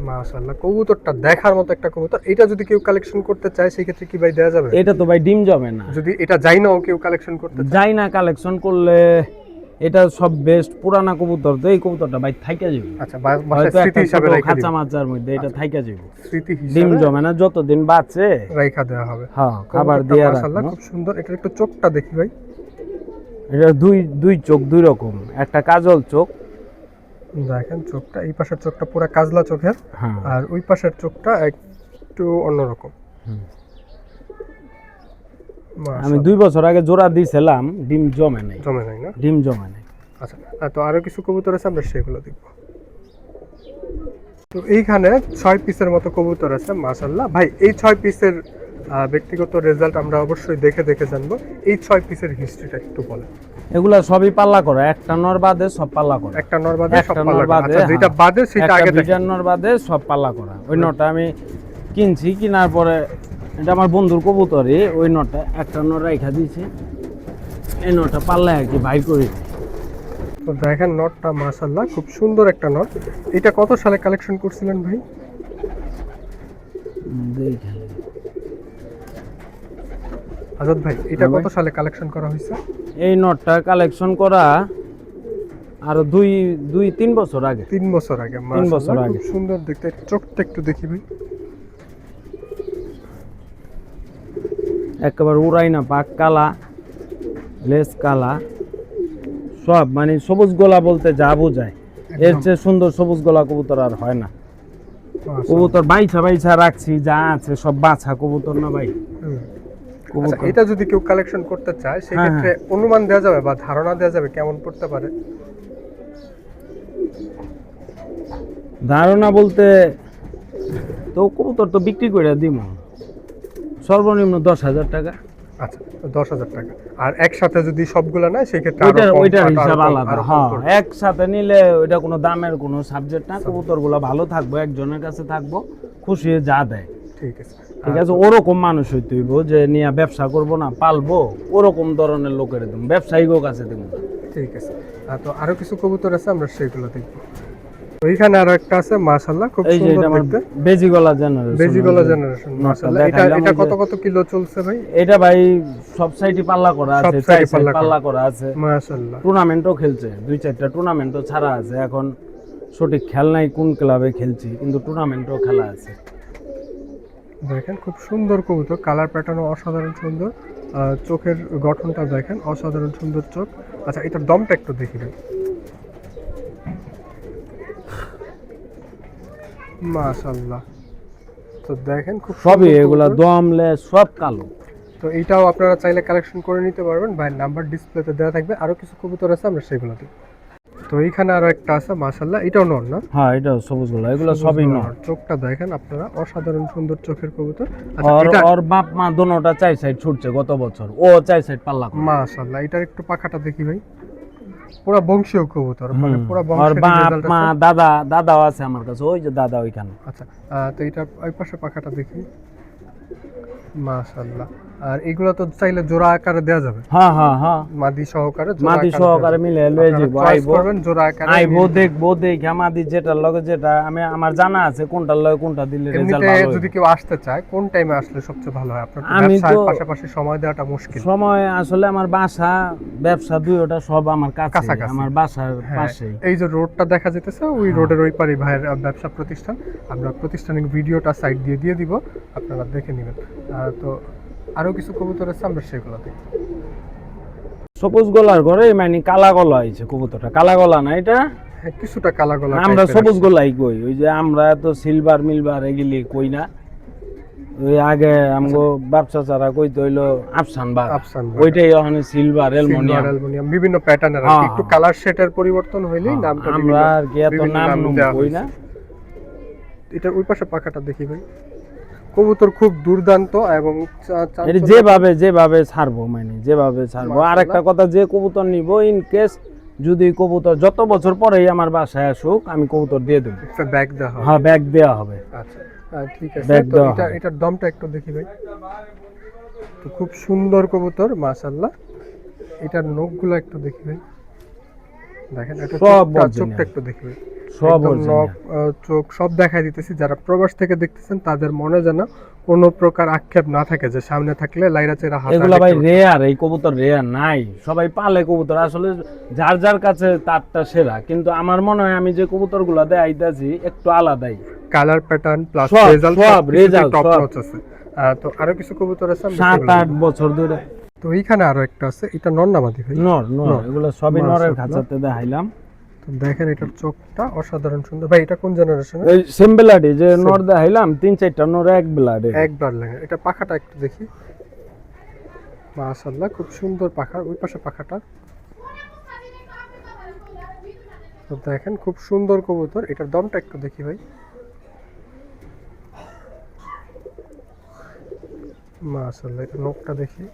মাশাআল্লাহ, কবুতরটা দেখার মতো একটা কবুতর। এটা যদি কেউ কালেকশন করতে চায় সেই ক্ষেত্রে কি ভাই দেওয়া যাবে? এটা তো ভাই ডিম জমে না, যদি এটা যাই নাও কেউ কালেকশন করতে চায়? যাই না কালেকশন করলে, এটা সব বেস্ট পুরানা কবুতর, তো এই কবুতরটা ভাই থাইকা যাবে। আচ্ছা, বাসায় হয়তো স্মৃতি একটা হিসাবে ছোট রাখা খাঁচা দিবেন। মাচার মধ্যে এটা থাইকা যাবে, স্মৃতি ডিম হিসাবে জমে না, যতদিন বাঁচে রাখা দেওয়া হবে। হ্যাঁ খাবার কবুতরটা দিয়ে মাশাআল্লাহ রাখবো। খুব সুন্দর। এটার একটু চোখটা দেখি ভাই। এটা দুই চোখ দুই রকম, একটা কাজল চোখ। দেখেন চোখটা, এই পাশের চোখটা পুরো কাজলা চোখের, হ্যাঁ আর ওই পাশের চোখটা একটু অন্যরকম। হুম। আমি মাশাআল্লাহ, 2 বছর আগে জোড়া দিয়েছিলাম, ডিম জমে নাই, জমে নাই না? ডিম জমে নাই। আচ্ছা, তো আরো কিছু কবুতর আছে, আমরা সেগুলো দেখবো। তো এইখানে 6 পিসের মতো কবুতর আছে মাশাআল্লাহ। ভাই এই 6 পিসের ব্যক্তিগত রেজাল্ট আমরা অবশ্যই দেখে জানবো। এই 6 পিসের হিস্ট্রিটা একটু বলেন। এগুলা সবই পাল্লা করা, একটা নর বাদে সব পাল্লা করা। একটা নর বাদে সব একটা পাল্লা নর করা। বাদে, আচ্ছা, যেটা হ্যাঁ। বাদে সেটা একটা আগে দেখেন। বিটার নর বাদে সব পাল্লা করা। ওই নটা আমি কিনছি, কেনার পরে এটা আমার বন্ধুর কবুতরই, ওই নটা একটা নর রাইখা দিয়েছি, এই নটা পাল্লা আর কি বাইর করে। তো দেখেন নটটা মাশাআল্লাহ খুব সুন্দর একটা নট। এটা কত সালে কালেকশন করছিলেন ভাই? দেখেন আজাদ ভাই এটা হ্যাঁ ভাই। কত সালে কালেকশন করা হয়েছে? এই নটটা কালেকশন করা আরো 2-3 বছর আগে। 3 বছর আগে। 3 বছর মাশাআল্লাহ আগে। খুব সুন্দর দেখতে। চোখটা একটু দেখি ভাই। একেবারে উড়াই না, পাক কালা, লেস কালা, সব মানে সবুজ গোলা বলতে যা বোঝায়, এর একদম। চেয়ে সুন্দর সবুজ গোলা কবুতর আর হয় না। মাশাআল্লাহ। কবুতর বাইছা বাইছা রাখছি, যা আছে সব বাছা কবুতর না ভাই। হুম। আচ্ছা, কবুতর এটা যদি কেউ কালেকশন করতে চায় সেক্ষেত্রে অনুমান দেওয়া যাবে বা ধারণা দেওয়া যাবে কেমন পড়তে পারে? ধারণা বলতে তো কবুতর তো বিক্রি করে দিব সর্বনিম্ন 10,000 টাকা। আচ্ছা, 10,000 টাকা। আর একসাথে যদি সবগুলা নেয় সেক্ষেত্রে আরো ওইটার কম, ওইটার আরো হিসাব কম, আলাদা। আরো কম হ্যাঁ, পড়বে। একসাথে নিলে ওইটা কোনো দামের কোনো সাবজেক্ট না। কবুতরগুলো ভালো থাকবো, একজনের কাছে থাকবো, খুশি হয়ে যা দেয়। ঠিক আছে। ঠিক আছে, ওরকম মানুষ হইতে হইব যে নিয়ে ব্যবসা করব না, পালবো, ওরকম ধরনের লোকের দেবো, ব্যবসায়ীকেও কাছে দেবো না। ঠিক আছে। তো আরো কিছু কবুতর আছে, আমরা সেগুলো দেখবো। তো এইখানে আরো একটা আছে, মাশাআল্লাহ, খুব এই যে সুন্দর এটা আমার দেখতে। বেজিগলা জেনারেশন। বেজিগলা জেনারেশন, মাশাআল্লাহ। এটা কত কত কিলো চলছে ভাই? এটা ভাই সব সাইডে পাল্লা করা সব আছে, সাইডে পাল্লা করা আছে, মাশাআল্লাহ। টুর্নামেন্টও খেলছে, 2-4টা টুর্নামেন্টও ছাড়া আছে। এখন সঠিক খেল নাই কোন ক্লাবে খেলছি, কিন্তু টুর্নামেন্টও খেলা আছে। দেখেন খুব সুন্দর কবুতর, কালার প্যাটার্নও অসাধারণ সুন্দর। চোখের গঠনটা দেখেন, অসাধারণ সুন্দর চোখ। আচ্ছা, এটার দমটা একটু দেখি ভাই। মাশাআল্লাহ। তো দেখেন খুব সবই সুন্দর এগুলা কবুতর। দমলে সব কালো। তো এইটাও আপনারা চাইলে কালেকশন করে নিতে পারবেন, ভাইয়ের নাম্বার ডিসপ্লেতে দেওয়া থাকবে। আরো কিছু কবুতর আছে, আমরা সেগুলো দেখব। তো এইখানে আরো একটা আছে, মাশাআল্লাহ, এটাও নর না? হ্যাঁ, এটা সবুজগুলা, এগুলো সবই নর। চোখটা দেখেন আপনারা, অসাধারণ সুন্দর চোখের কবুতর। ওর বাপ মা দোনোটা 4 সাইড ছুটছে গত বছর, ও 4 সাইড পাল্লা করে। মাশাআল্লাহ, এটার একটু পাখাটা দেখি ভাই। পুরা বংশীয় কবুতর, মানে পুরা ওর বংশের বাপ রেজাল্ট মা আছে। দাদাও আছে আমার কাছে, ওই যে দাদা ওইখানে। আচ্ছা, তো এটা ওই পাশে পাখাটা দেখি। মাশাআল্লাহ। আর এগুলো তো চাইলে জোড়া আকারে দেওয়া যাবে, হ্যাঁ হ্যাঁ হ্যাঁ, মাদি সহকারে জোড়া মাদি আকারে সহকারে দেওয়া মিলে যাবে। লয়ে আপনারা যাবো, choice আইবো করবেন জোড়া আকারে। আইবো দেখবো, দেখে মাদি যেটার লগে যেটা আমার জানা আছে কোনটার লগে কোনটা দিলে রেজাল্ট এমনিতে ভালো যদি হবে। কেউ আসতে চায় কোন টাইমে আসলে সবচেয়ে ভালো হয়? আপনার তো আমি ব্যবসার তো- পাশাপাশি সময় দেওয়াটা মুশকিল। সময় আসলে আমার বাসা ব্যবসা দুইটা সব আমার কাছে, কাছাকাছি। আমার বাসার হ্যাঁ, পাশেই। এই যে রোডটা দেখা যেতেছে, ওই রোডের ওই পারে ভাইয়ের ব্যবসা প্রতিষ্ঠান। আমরা প্রতিষ্ঠানের ভিডিওটা সাইড দিয়ে দিব, আপনারা দেখে নেবেন। তো আরো কিছু কবুতর আছে, আমরা সেগুলো দেখব। সবুজ গলার ঘরে মানে কালা গলা হয়েছে কবুতরটা, কালা গলা না এটা, হ্যাঁ, কিছুটা কালা গলা আমরা type-এর সবুজ আছে। গলাই কই। ওই যে আমরা তো সিলভার মিলভার এগুলি কই না। ওই আগে আমগো ব্যবসা ছাড়া কইতে হইলো আফসান বা আফসান বাঘ। ওইটাই ওখানে সিলভার সিলভার অ্যালুমিনিয়াম। অ্যালুমিনিয়াম বিভিন্ন প্যাটার্নের আর কি, হ্যাঁ, একটু হ্যাঁ। কালার শেডের পরিবর্তন হইলেই নামটা আমরা আর কি এত বিভিন্ন নাম নুম দেওয়া কই হয়েছে। না। এটা ওই পাশে পাখাটা দেখি ভাই। কবুতর খুব দুর্দান্ত এবং এটা যেভাবে ছাড়বো, মানে যেভাবে ছাড়বো। আর একটা কথা, যে কবুতর নিব ইন কেস যদি কবুতর যত বছর পরেই আমার বাসায় আসুক, আমি কবুতর দিয়ে দেবো। একটা ব্যাগ দেওয়া হবে। হ্যাঁ, ব্যাগ দেওয়া হবে। আচ্ছা, ঠিক আছে। ব্যাগ তো দেওয়া এটা হবে। এটার দমটা একটু দেখি ভাই। তো খুব সুন্দর কবুতর, মাশাআল্লাহ। এটার নখগুলো একটু দেখি ভাই। দেখেন এটা সব চোখটা original। একটু দেখি ভাই। সব একদম original। নখ, চোখ সব দেখাই দিতেছি। যারা প্রবাস থেকে দেখতেছেন তাদের মনে যেন কোনো প্রকার আক্ষেপ না থাকে যে সামনে থাকলে লাইরা চেরা হাত। এগুলা ভাই রেয়ার, এই কবুতর রেয়ার নাই। সবাই পালে কবুতর, আসলে যার যার কাছে তারটা সেরা। কিন্তু আমার মনে হয় আমি যে কবুতরগুলা দেখাইতাছি একটু আলাদাই। কালার প্যাটার্ন প্লাস সব, রেজাল্ট, সব result, টপ সব। নচ আছে। তো আরো কিছু কবুতর আছে, আমরা সেগুলো 7-8 দেখব। বছর ধরে। তো এইখানে আরো একটা আছে, এটা নন্নামাদি ভাই। নর নর, এগুলা সবই নরের মাশাআল্লাহ। খাঁচাতে দেখাইলাম। তো দেখেন এটার চোখটা অসাধারণ সুন্দর ভাই। এটা কোন জেনারেশনের? এই সেম ব্লাডে যে নর দেখাইলাম, 3-4টা নর এক ব্লাডে। একবার লাগে। এটা পাখাটা একটু দেখি। মাশাআল্লাহ, খুব সুন্দর পাখা। ওই পাশে পাখাটা তো দেখেন, খুব সুন্দর কবুতর। এটার দমটা একটু দেখি ভাই। মাশাআল্লাহ, এটা নখটা দেখি।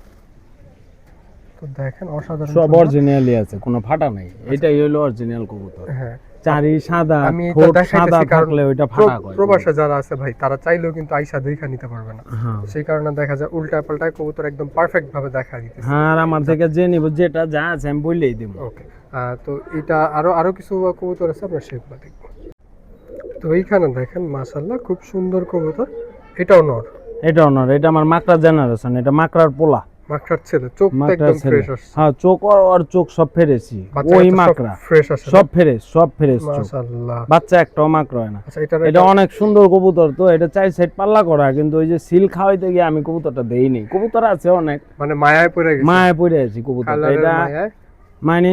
তো দেখেন অসাধারণ সব সুন্দর। অরিজিনালই আছে, কোনো ফাটা নাই। এটাই হলো অরিজিনাল কবুতর। হ্যাঁ, চারি সাদা, আমি এটা ঠোঁট দেখাইতেছি সাদা কারণ থাকলে ওইটা ফাটা কয়। প্রবাসে যারা আছে ভাই, তারা চাইলেও কিন্তু আইসা দেখা নিতে পারবে না। হ্যাঁ। সেই কারণে দেখা যায় উল্টা পাল্টায় কবুতর একদম পারফেক্ট ভাবে দেখা দিতেছে। হ্যাঁ, আর আমার থেকে যে নিব যেটা যা আছে আমি বললেই দিব। ওকে, তো এটা আরো কিছু কবুতর আছে, আমরা সেগুলো দেখবো। তো এইখানে দেখেন মাশাআল্লাহ, খুব সুন্দর কবুতর। এটাও নর। এটা নর, এটা আমার মাকড়া জেনারেশন, এটা মাকড়ার পোলা। মাকড়ার ছেলে, চোখটা মাকড়ার একদম ছেলে। ফ্রেশ আসছে। হ্যাঁ, চোখ আর চোখ সব ফেরেছি, বাচ্চা ওই কাচ্চা সব মাকড়া ফ্রেশ আছে। সব ফেরেস চোখ। মাশাআল্লাহ। বাচ্চা একটাও মাকড়া হয় না। আচ্ছা, এটা অনেক সুন্দর কবুতর। তো এটা 4 সাইড পাল্লা করা, কিন্তু ওই যে সিল খাওয়াইতে গিয়ে আমি কবুতরটা দেইনি। কবুতর আছে অনেক, মানে মায়ায় পড়ে গেছে, মায়ে পড়ে আছি কবুতর। কালারের এটা মায়ায়। মানে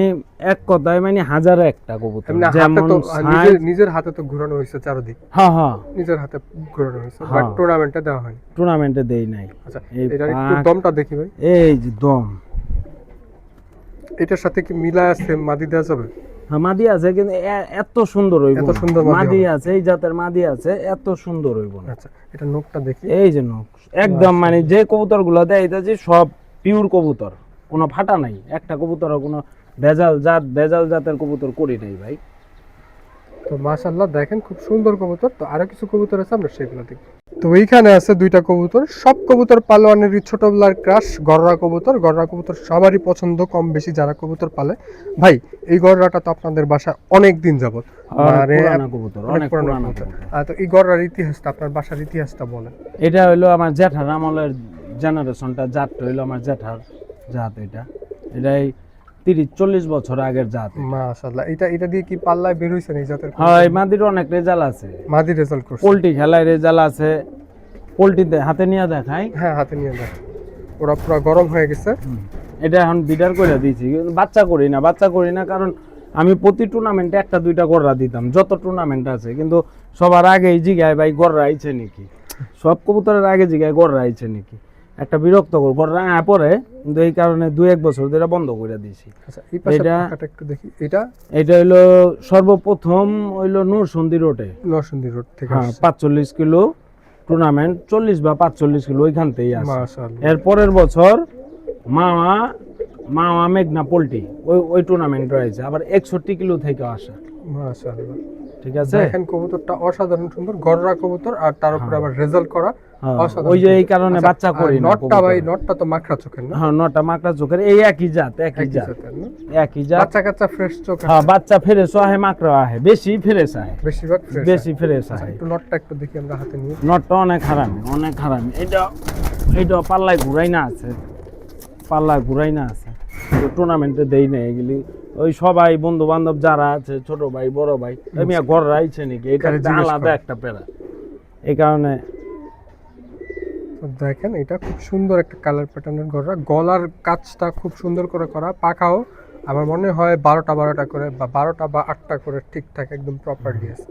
এক কথায় মানে হাজারে একটা কবুতর এমনি হাতে যেমন তো size- নিজের হাতে তো ঘোরানো হয়েছে চারদিক, হ্যাঁ হ্যাঁ নিজের হাতে ঘোরানো হয়েছে, বাট হ্যাঁ। টুর্নামেন্টে দেওয়া হয়নি। টুর্নামেন্টে দেই নাই। আচ্ছা, এই এটার একটু পাক- দমটা দেখি ভাই। এই যে দম, এটার সাথে কি মিলায় আছে মাদি দেওয়া যাবে? হ্যাঁ মাদি আছে কিন্তু এত সুন্দর হইব এত না। সুন্দর মাদি মাদি হবে। আছে, এই জাতের মাদি আছে, এত সুন্দর হইব না। আচ্ছা, এটা নোকটা দেখি। এই যে নখ একদম মানে যে কবুতর গুলো দেয় এটা যে সব পিওর কবুতর, কোনো ফাটা নাই, একটা কবুতর কোনো ভেজাল জাতের কবুতর করি নাই ভাই। তো মাশাআল্লাহ দেখেন খুব সুন্দর কবুতর। তো আরো কিছু কবুতর আছে, আমরা সেগুলো দেখি। তো এইখানে আছে দুইটা কবুতর, সব কবুতর পালোয়ানেরই ছোটবেলার ক্রাশ, গররা কবুতর। গররা কবুতর সবারই পছন্দ কম বেশি যারা কবুতর পালে। ভাই এই গররাটা তো আপনাদের বাসায় অনেক দিন যাবত, অনেক পুরানা কবুতর, অনেক পুরানা কবুতর। তো এই গররার ইতিহাসটা, আপনার বাসার ইতিহাসটা বলেন। এটা হইলো আমার জ্যাঠার আমলের জেনারেশনটা, জাতটা হইলো আমার জ্যাঠার জাত। এটাই 30-40 বছর আগের জাত। মাশাআল্লাহ, এটা দিয়ে কি পাল্লায় বের হইছেন এই জাতের? হ্যাঁ এই মাদির অনেক রেজাল্ট আছে, মাদি রেজাল্ট করছে। পোল্ট্রি খেলায় রেজাল্ট আছে। পোল্ট্রিতে হাতে নিয়ে দেখাই, হ্যাঁ হাতে নিয়ে দেখ, ওরা পুরো গরম হয়ে গেছে। এটা এখন বিডার করে দিয়েছি, কিন্তু বাচ্চা করি না কারণ আমি প্রতি টুর্নামেন্টে একটা দুইটা গররা দিতাম, যত টুর্নামেন্ট আছে। কিন্তু সবার আগে জিগায় ভাই গররা আইছে নাকি, সব কবুতরের আগে জিগায় গররা আইছে নাকি, একটা বিরক্ত গররা পরে। কিন্তু এই কারণে 2-1 বছর ধরে বন্ধ করে দিয়েছি। আচ্ছা, এই পাশে এটা- পাখাটা একটু দেখি। এটা হইলো সর্বপ্রথম হইলো নূরসন্দী রোডে, নরসিংদী রোড থেকে হ্যাঁ আসছে। 45 কিলো টুর্নামেন্ট, 40 বা 45 কিলো ওইখান থেকেই আছে। মাশাআল্লাহ, এর পরের বছর মামা মেঘনা পোল্ট্রি ওই টুর্নামেন্ট রয়েছে, আবার 61 কিলো থেকে আসা। মাশাআল্লাহ। ঠিক আছে, দেখেন কবুতরটা অসাধারণ সুন্দর, গররা কবুতর, আর তার উপরে আবার রেজাল্ট করা। হ্যাঁ, অসাধারণ ওই যে এই সুন্দর। কারণে আচ্ছা, বাচ্চা করি আর না নটটা ভাই, কবুতরের। নটটা তো মাখরা চোখের না? হ্যাঁ নটা মাকড়া চোখের, এই একই জাত। একই জাতের না? একই জাত। বাচ্চা কাচ্চা ফ্রেশ চোখ আছে? হ্যাঁ বাচ্চা ফ্রেশ আহে, মাকড়া আহে, বেশি ফ্রেশ আহে, বেশিরভাগ ফ্রেশ। বেশি ফ্রেশ আহে। একটু নটটা একটু দেখি আমরা হাতে নিয়ে। নটটা অনেক হারামি। এটা পাল্লায় ঘুরাই না আছে, টুর্নামেন্টে দেই না এগুলি। ওই সবাই বন্ধু বান্ধব যারা আছে, ছোট ভাই বড় ভাই, আমি ঘর রাইছে নাকি, এটা খালি জিজ্ঞেস আলাদা করে। একটা পেরা। এই কারণে তো দেখেন এটা খুব সুন্দর একটা কালার প্যাটার্নের গররা, গলার কাজটা খুব সুন্দর করে করা, পাখাও আমার মনে হয় 12টা করে বা 12টা বা 8টা করে ঠিকঠাক একদম প্রপারলি আছে।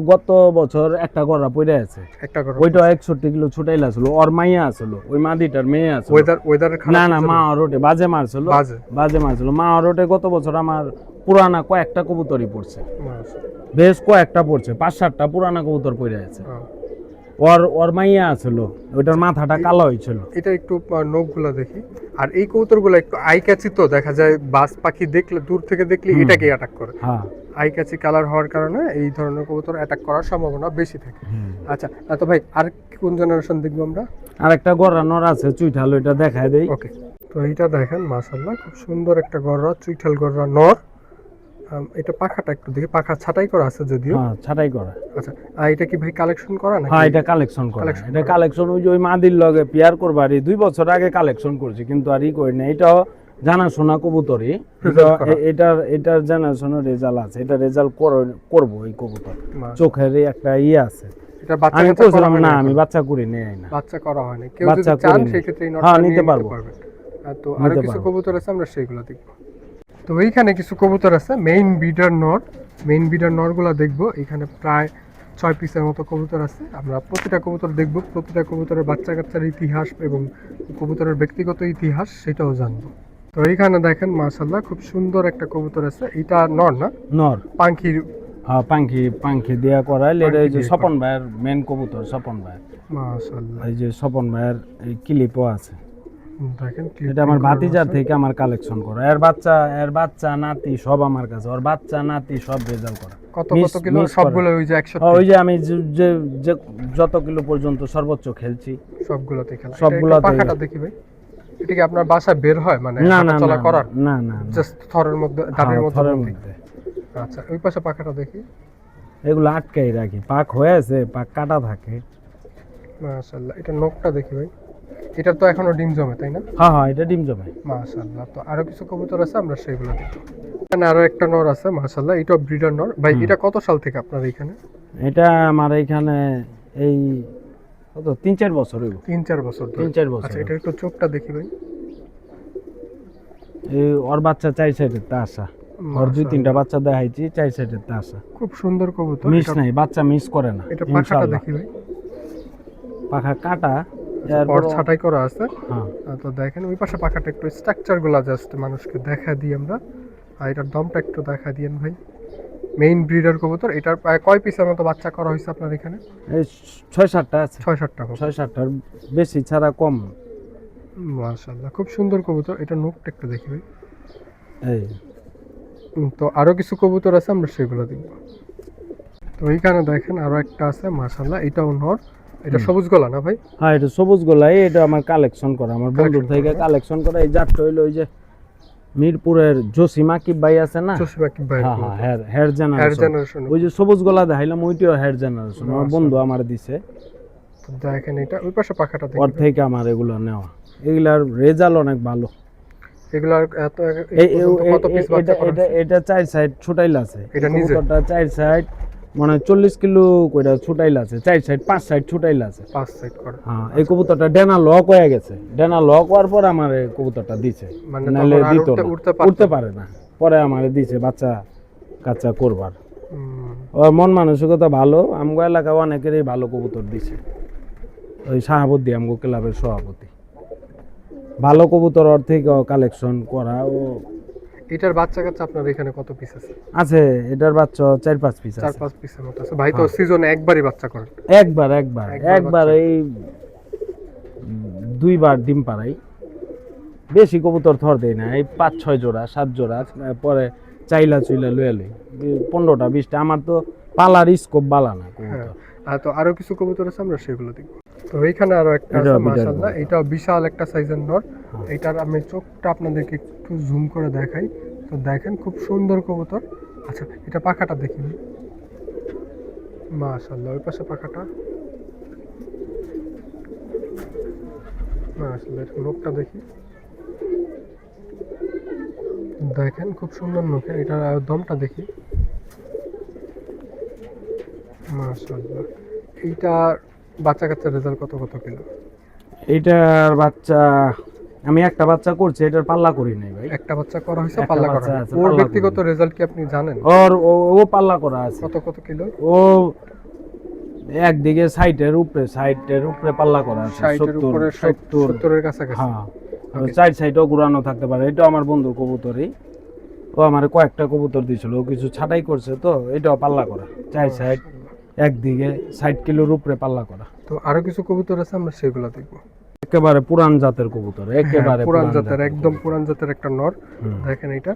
গত বছর একটা গররা পড়ে আছে, একটা গররা ওইটা 61 কিলো ছুটাইলা ছিল, ওর মাইয়া আছিল, ওই মাদিটার মেয়ে আছে। ওয়েদারের না মা রোটে বাজে মারছিল, মা রোটে গত বছর আমার পুরানা কয়েকটা কবুতরই পড়ছে, বেশ কয়েকটা পড়ছে, 5-7টা পুরানা কবুতর পড়ে আছে। ওর মাইয়া আছিল, ওইটার মাথাটা কালো হয়েছিল। এটা একটু নখগুলো দেখি। আর এই কবুতরগুলো একটু আই ক্যাচি, তো দেখা যায় বাজ পাখি দেখলে, দূর থেকে দেখলে এটাকে অ্যাটাক করে। হ্যাঁ আই ক্যাচি কালার হওয়ার কারণে এই ধরনের কবুতর অ্যাটাক করার সম্ভাবনা বেশি থাকে। আচ্ছা, তো ভাই আর কোন জেনারেশন দেখবো আমরা? আর একটা গররা নর আছে চুইঠাল, ওইটা দেখায় দেই। ওকে, তো এইটা দেখেন মাশাআল্লাহ খুব সুন্দর একটা গররা, চুইঠাল গররা নর। এটা পাখাটা একটু দেখি, পাখা ছাটাই করা আছে যদিও। হ্যাঁ ছাটাই করা। আচ্ছা, আর এটা কি ভাই কালেকশন করা নাকি? হ্যাঁ এটা কালেকশন করা, এটা কালেকশন ওই যে ওই মাদির লগে পেয়ার করবার 2 বছর আগে কালেকশন করছি, কিন্তু আর করি না। এটাও জানাশোনা কবুতরই, এটার জানাশোনা রেজাল্ট আছে, এটা রেজাল্ট করব। এই কবুতর চোখের একটা আছে, এটা বাচ্চা আমি কাচ্চা করা বলছিলাম হয় না, না? আমি বাচ্চা করি নেই না, বাচ্চা করা হয় না, কেউ যদি বাচ্চা চান করিনি। সেই ক্ষেত্রে এই হ্যাঁ, নটটা নিতে নিয়ে পারবো। পারবেন। তো আরো নিতে কিছু পারবো। কবুতর আছে, আমরা সেইগুলো দেখব। তো এইখানে কিছু কবুতর আছে মেইন বিডার নরগুলো দেখবো। এখানে প্রায় 6 পিসের মতো কবুতর আছে। আমরা প্রতিটা কবুতর দেখব, প্রতিটা কবুতরের বাচ্চা কাচ্চার ইতিহাস এবং কবুতরের ব্যক্তিগত ইতিহাস সেটাও জানবো। তো এইখানে দেখেন মাশাআল্লাহ খুব সুন্দর একটা কবুতর আছে। এটা নর না? নর। পাখির। হ্যাঁ পাখি দেয়া করাইল। এটা এই যে দিয়ে স্বপন ভাইয়ের মেন কবুতর, স্বপন ভাইয়ের। মাশাআল্লাহ, এই যে স্বপন ভাইয়ের এই ক্লিপও আছে। দেখেন এটা আমার ভাতিজার থেকে আমার কালেকশন করা। এর বাচ্চা নাতি সব আমার কাছে, ওর বাচ্চা নাতি সব রেজাল্ট করা। কত কিলো? সবগুলো ওই যে 100? ওই যে আমি যে যত কিলো পর্যন্ত সর্বোচ্চ খেলছি সবগুলোতে খেলা। সবগুলোতে। পাখাটা দেখি ভাই, এটা কি আপনার বাসায় বের হয় মানে না হাঁটাচলা করার? না জাস্ট থরের মধ্যে, দাঁড়ের থরের মধ্যে। মধ্যে। আচ্ছা, ওই পাশে পাখাটা দেখি। এগুলো আটকাই রাখি, পাক হয়েছে, পাক কাটা থাকে। মাশাআল্লাহ, এটা নখটা দেখি ভাই। এটা তো এখনো ডিম জমে, তাই না? হ্যাঁ এটা ডিম জমে। মাশাআল্লাহ, তো আরো কিছু কবুতর আছে, আমরা সেগুলো দেখি। এখানে আরো একটা নর আছে মাশাআল্লাহ, এটা ব্রিডার নর। ভাই এটা কত সাল থেকে আপনার এখানে? এটা আমার এখানে এই কত 3-4 বছর হইব। 3-4 বছর ধরে। 3-4 বছর। আচ্ছা, এটার একটু চোখটা দেখি ভাই। এই ওর বাচ্চা 4 সাইডের তা আসা, ওর 2-3টা বাচ্চা দেখাইছি 4 সাইডের তা আসা। খুব সুন্দর কবুতর। মিস নাই, বাচ্চা মিস করে না এটা পাখাটা ইনশাআল্লাহ। দেখি ভাই, পাখা কাটা, পর ছাটাই করা আছে। হ্যাঁ তো দেখেন ওই পাশে পাখাটা একটু স্ট্রাকচার গুলা জাস্ট মানুষকে দেখা দিই আমরা। আর এটার দমটা একটু দেখা দিয়েন ভাই। মেইন ব্রিডার কবুতর। এটার প্রায় কয় পিসের মতো বাচ্চা করা হয়েছে আপনার এখানে? এই 6-7টা আছে, 6-7টা। 6-7টার বেশি ছাড়া কম। মাশাআল্লাহ, খুব সুন্দর কবুতর। এটা নোকটা একটু দেখি ভাই। এই তো আরো কিছু কবুতর আছে, আমরা সেগুলো দেখব। তো এইখানে দেখেন আরো একটা আছে, মাশাআল্লাহ, এটাও নর। এটা সবুজ গলা না ভাই? হ্যাঁ, এটা সবুজ গোলাই, এটা আমার কালেকশন করা, আমার বন্ধুর Collection থেকে করা। কালেকশন করা। এই জাতটা হইলো ওই যে মিরপুরের জসিম আকিব ভাই আছে না, চশমা কি ভাই? হ্যাঁ হ্যাঁ, হেয়ার হেয়ার জেনারেশন। জেনারেশন। ওই যে সবুজ গলা দেখাইলাম, ওইটাও হেয়ার জেনারেশন, আমার বন্ধু আমার দিছে। তো দেখেন এটা ওই পাশে পাখাটা ওর দেখি। থেকে আমার এগুলো নেওয়া, এগুলার রেজাল্ট অনেক ভালো। এগুলার এত এই কত পিস বাচ্চা করা হয়েছে? এটা 4 সাইড ছুটাইল আছে, এটা নিজে? কবুতরটা 4 সাইড মানে 40 কিলো কইরা ছুটাইল আছে, 4 সাইড 5 সাইড ছুটাইল আছে। 5 সাইড করা। হ্যাঁ, এই কবুতরটা ডেনা লক হয়ে গেছে, ডেনা লক হওয়ার পর আমার এই কবুতরটা দিছে, মানে নাহলে তখন আর দিত না, উঠতে পারে না, পরে আমারে দিছে বাচ্চা কাচ্চা করবার। ওর মন মানসিকতা ভালো, আমগো এলাকায় অনেকেরই ভালো কবুতর দিছে। ওই শাহাবুদ্দি আমগো ক্লাবের সভাপতি, ভালো কবুতর ওর থেকে কালেকশন করা। ও এটার বাচ্চা কাচ্চা আপনার এখানে কত পিস আছে? আছে, এটার বাচ্চা 4-5 পিস আছে। 4-5 পিসের মতো আছে ভাই। তো সিজনে একবারই বাচ্চা করেন? একবার এই 2বার ডিম পাড়াই, বেশি কবুতর থর দেয় না, এই 5-6 জোড়া 7 জোড়া, পরে চাইলা চুইলা লইয়া লই 15টা 20টা। আমার তো পালার স্কোপ বালা না কবুতর। আর তো আরো কিছু কবুতর আছে, আমরা সেগুলো দেখব। তো এইখানে আরো একটা আছে, এটাও বিড়াল মাশাআল্লাহ, কবুতর। এটা বিশাল একটা সাইজের নর। এটার আমি চোখটা আপনাদেরকে একটু জুম করে দেখাই। তো দেখেন খুব সুন্দর কবুতর। আচ্ছা, এটা পাখাটা দেখি। মাশাআল্লাহ, ওই পাশে পাখাটা। মাশাআল্লাহ, এর নখটা দেখি। দেখেন খুব সুন্দর নখ। এটার দমটা দেখি। মাশাআল্লাহ, এইটার বাচ্চা কাচ্চার রেজাল্ট কত কত কিলো? এইটার বাচ্চা আমি একটা বাচ্চা করছি, এটার পাল্লা করি নাই ভাই। একটা বাচ্চা করা হয়েছে, একটা পাল্লা করা বাচ্চা হয়নি। আছে, ওর পাল্লা ব্যক্তিগত করিনি। রেজাল্ট কি আপনি জানেন? ও পাল্লা করা আছে। কত কত কিলো? ও একদিকে সাইটের উপরে পাল্লা করা আছে, 60 এর উপরে, 70 70 এর কাছাকাছি। হ্যাঁ, 4 সাইডও ঘুরানো থাকতে পারে। এটা আমার বন্ধুর কবুতরই, ও আমার কয়েকটা কবুতর দিয়েছিল, ও কিছু ছাটাই করছে, তো এটাও পাল্লা করা 4 সাইড, একদিকে 60 কিলোর উপরে পাল্লা করা। তো আরো কিছু কবুতর আছে, আমরা সেগুলো দেখবো। একেবারে পুরান জাতের কবুতর, একেবারে পুরান জাতের, একদম পুরান জাতের একটা নর। হুম। দেখেন এটা,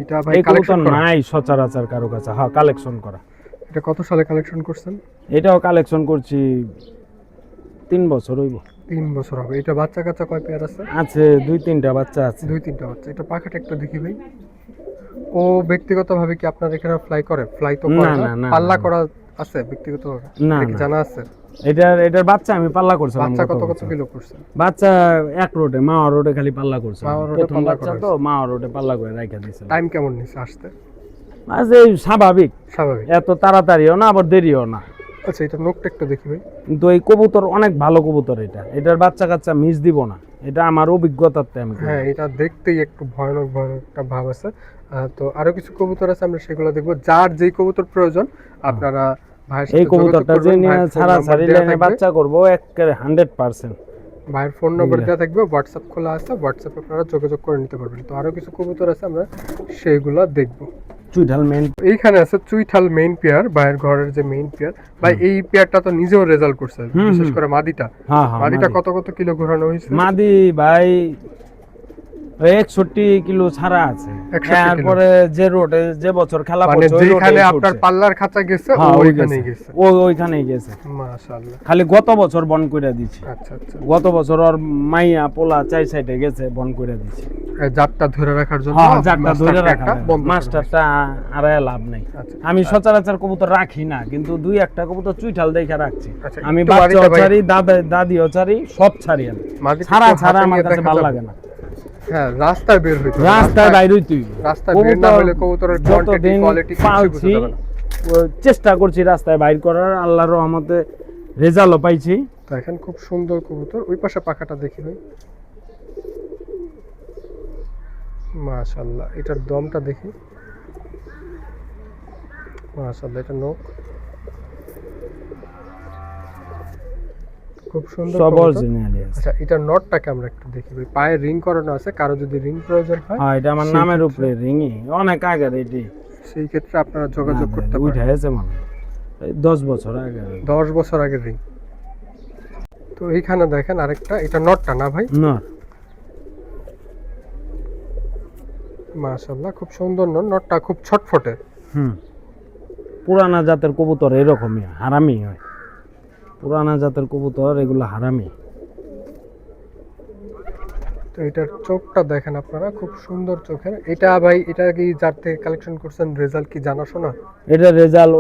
এটা ভাই এই কবুতর কালেকশন করা। নাই সচরাচর কারো কাছে। হ্যাঁ, কালেকশন করা। এটা কত সালে কালেকশন করছেন? এটাও কালেকশন করছি 3 বছর হইব। 3 বছর হবে। এটা বাচ্চা কাচ্চা কয় পেয়ার আছে? আছে 2-3টা বাচ্চা আছে। 2-3টা বাচ্চা। এটা পাখাটা একটু দেখি ভাই। ও ব্যক্তিগতভাবে কি আপনার এখানে ফ্লাই করে? ফ্লাই তো করে না, না, না, না, পাল্লা না। করা আছে ব্যক্তিগতভাবে? না, এটা কি না। জানা আছে? এটার বাচ্চা আমি পাল্লা করছিলাম। বাচ্চা গত কত কত বছর। কিলো করছে? বাচ্চা এক রোডে, মাওয়া রোডে খালি পাল্লা করছে। মাওয়া রোডে প্রথম পাল্লা বাচ্চা করা তো মাওয়া রোডে পাল্লা করে রাইখা দিছিল। টাইম কেমন নিছে আসতে? আজ এই স্বাভাবিক, স্বাভাবিক। এত তাড়াতাড়িও না আবার দেরিও না। আচ্ছা, এটা নখটা একটু দেখি ভাই। কিন্তু এই কবুতর অনেক ভালো কবুতর, এটার বাচ্চা কাচ্চা মিস দিব না, এটা আমার অভিজ্ঞতাতে আমি কই। হ্যাঁ, এটা দেখতেই একটু ভয়ানক ভয়ানক একটা ভাব আছে। তো আরো কিছু কবুতর আছে, আমরা সেগুলো দেখবো। যার যেই কবুতর প্রয়োজন আপনারা ভাইয়ের এই সাথে যোগাযোগ কবুতরটা যে করবেন। নিয়ে ভাইয়ের ফোন ছাড়াছাড়ি নাম্বার দেওয়া লাইনে থাকবে। বাচ্চা করবো একেবারে 100%। ভাইয়ের ফোন নাম্বার দেওয়া থাকবে, হোয়াটসঅ্যাপ খোলা আছে, হোয়াটসঅ্যাপে আপনারা যোগাযোগ করে নিতে পারবেন। তো আরো কিছু কবুতর আছে, আমরা সেইগুলো দেখবো। চুইঠাল মেন। এইখানে আছে চুইঠাল মেইন পেয়ার, ভাইয়ের ঘরের যে মেইন পেয়ার। ভাই এই পেয়ারটা তো নিজেও রেজাল্ট করছে, বিশেষ করে মাদিটা। হ্যাঁ হ্যাঁ, মাদিটা কত কত কিলো ঘোরানো হয়েছে? মাদি ভাই 61 কিলো ছাড়া আছে। 61 কিলো। তারপরে যে রোডে যে বছর খেলা মানে করছে ওই যেখানে রোডেই আপনার ছুটছে। পাল্লার খাঁচা গেছে হ্যাঁ, ওইখানেই গেছে। ওইখানেই গেছে। মাশাআল্লাহ। খালি গত বছর বন কইরা দিছি। আচ্ছা আচ্ছা। গত বছর ওর মাইয়া পোলা 4 সাইডে গেছে, বন কইরা দিছি। এই জাতটা ধরে রাখার জন্য হ্যাঁ, জাতটা ধরে মাস্টারটা রাখা একটা বন্ধ করে মাস্টারটা আড়ায় লাভ নাই। আচ্ছা। আমি সচরাচর কবুতর রাখি না, কিন্তু 2-1টা কবুতর চুইঠাল দেখে রাখছি। আচ্ছা, আমি একটু বাচ্চা বাড়িতে ভাই- ছাড়ি, দাদিও ছাড়ি, সব ছাড়ি আমি। মাদিটা ছাড়া একটু ছাড়া হাতে আমার নিয়ে কাছে দেখা ভালো যাবে? লাগে না। হ্যাঁ, রাস্তায় বের হইতে হবে। রাস্তায় বাইরেই তুই রাস্তায় বের না হলে কবুতরের কোয়ান্টিটি যতদিন কোয়ালিটি কিছু পালছি বুঝতে যাবে না। চেষ্টা করছি রাস্তায় বাইর করার, আল্লাহর রহমতে রেজাল্টও পাইছি। দেখেন খুব সুন্দর কবুতর। ওই পাশে পাখাটা দেখি ভাই। মাশাআল্লাহ, এটার দমটা দেখি। মাশাআল্লাহ, এটা নখ খুব সুন্দর সব কবুতর। অরিজিনালি আছে। আচ্ছা, এটার নটটাকে আমরা একটু দেখি ভাই। পায়ে রিং করানো আছে, কারো যদি রিং প্রয়োজন হয় হ্যাঁ, এটা আমার সেই নামের ক্ষেত্রে- উপরে রিংই অনেক আগের এটি। সেই ক্ষেত্রে আপনারা যোগাযোগ করতে উঠে পারেন। আছে মানে 10 বছর আগে। 10 বছর আগের রিং। তো এইখানে দেখেন আরেকটা, এটা নটটা না ভাই? না, মাশাআল্লাহ, খুব সুন্দর নট। নটটা খুব ছটফটে। পুরানা জাতের কবুতর এরকমই হারামি হয়। পুরানা জাতের কবুতর এগুলো হারামি। তো এটার চোখটা দেখেন আপনারা, খুব সুন্দর চোখের। এটা ভাই, এটা কি যার থেকে কালেকশন করছেন, রেজাল্ট কি জানাশোনা? এটা রেজাল্ট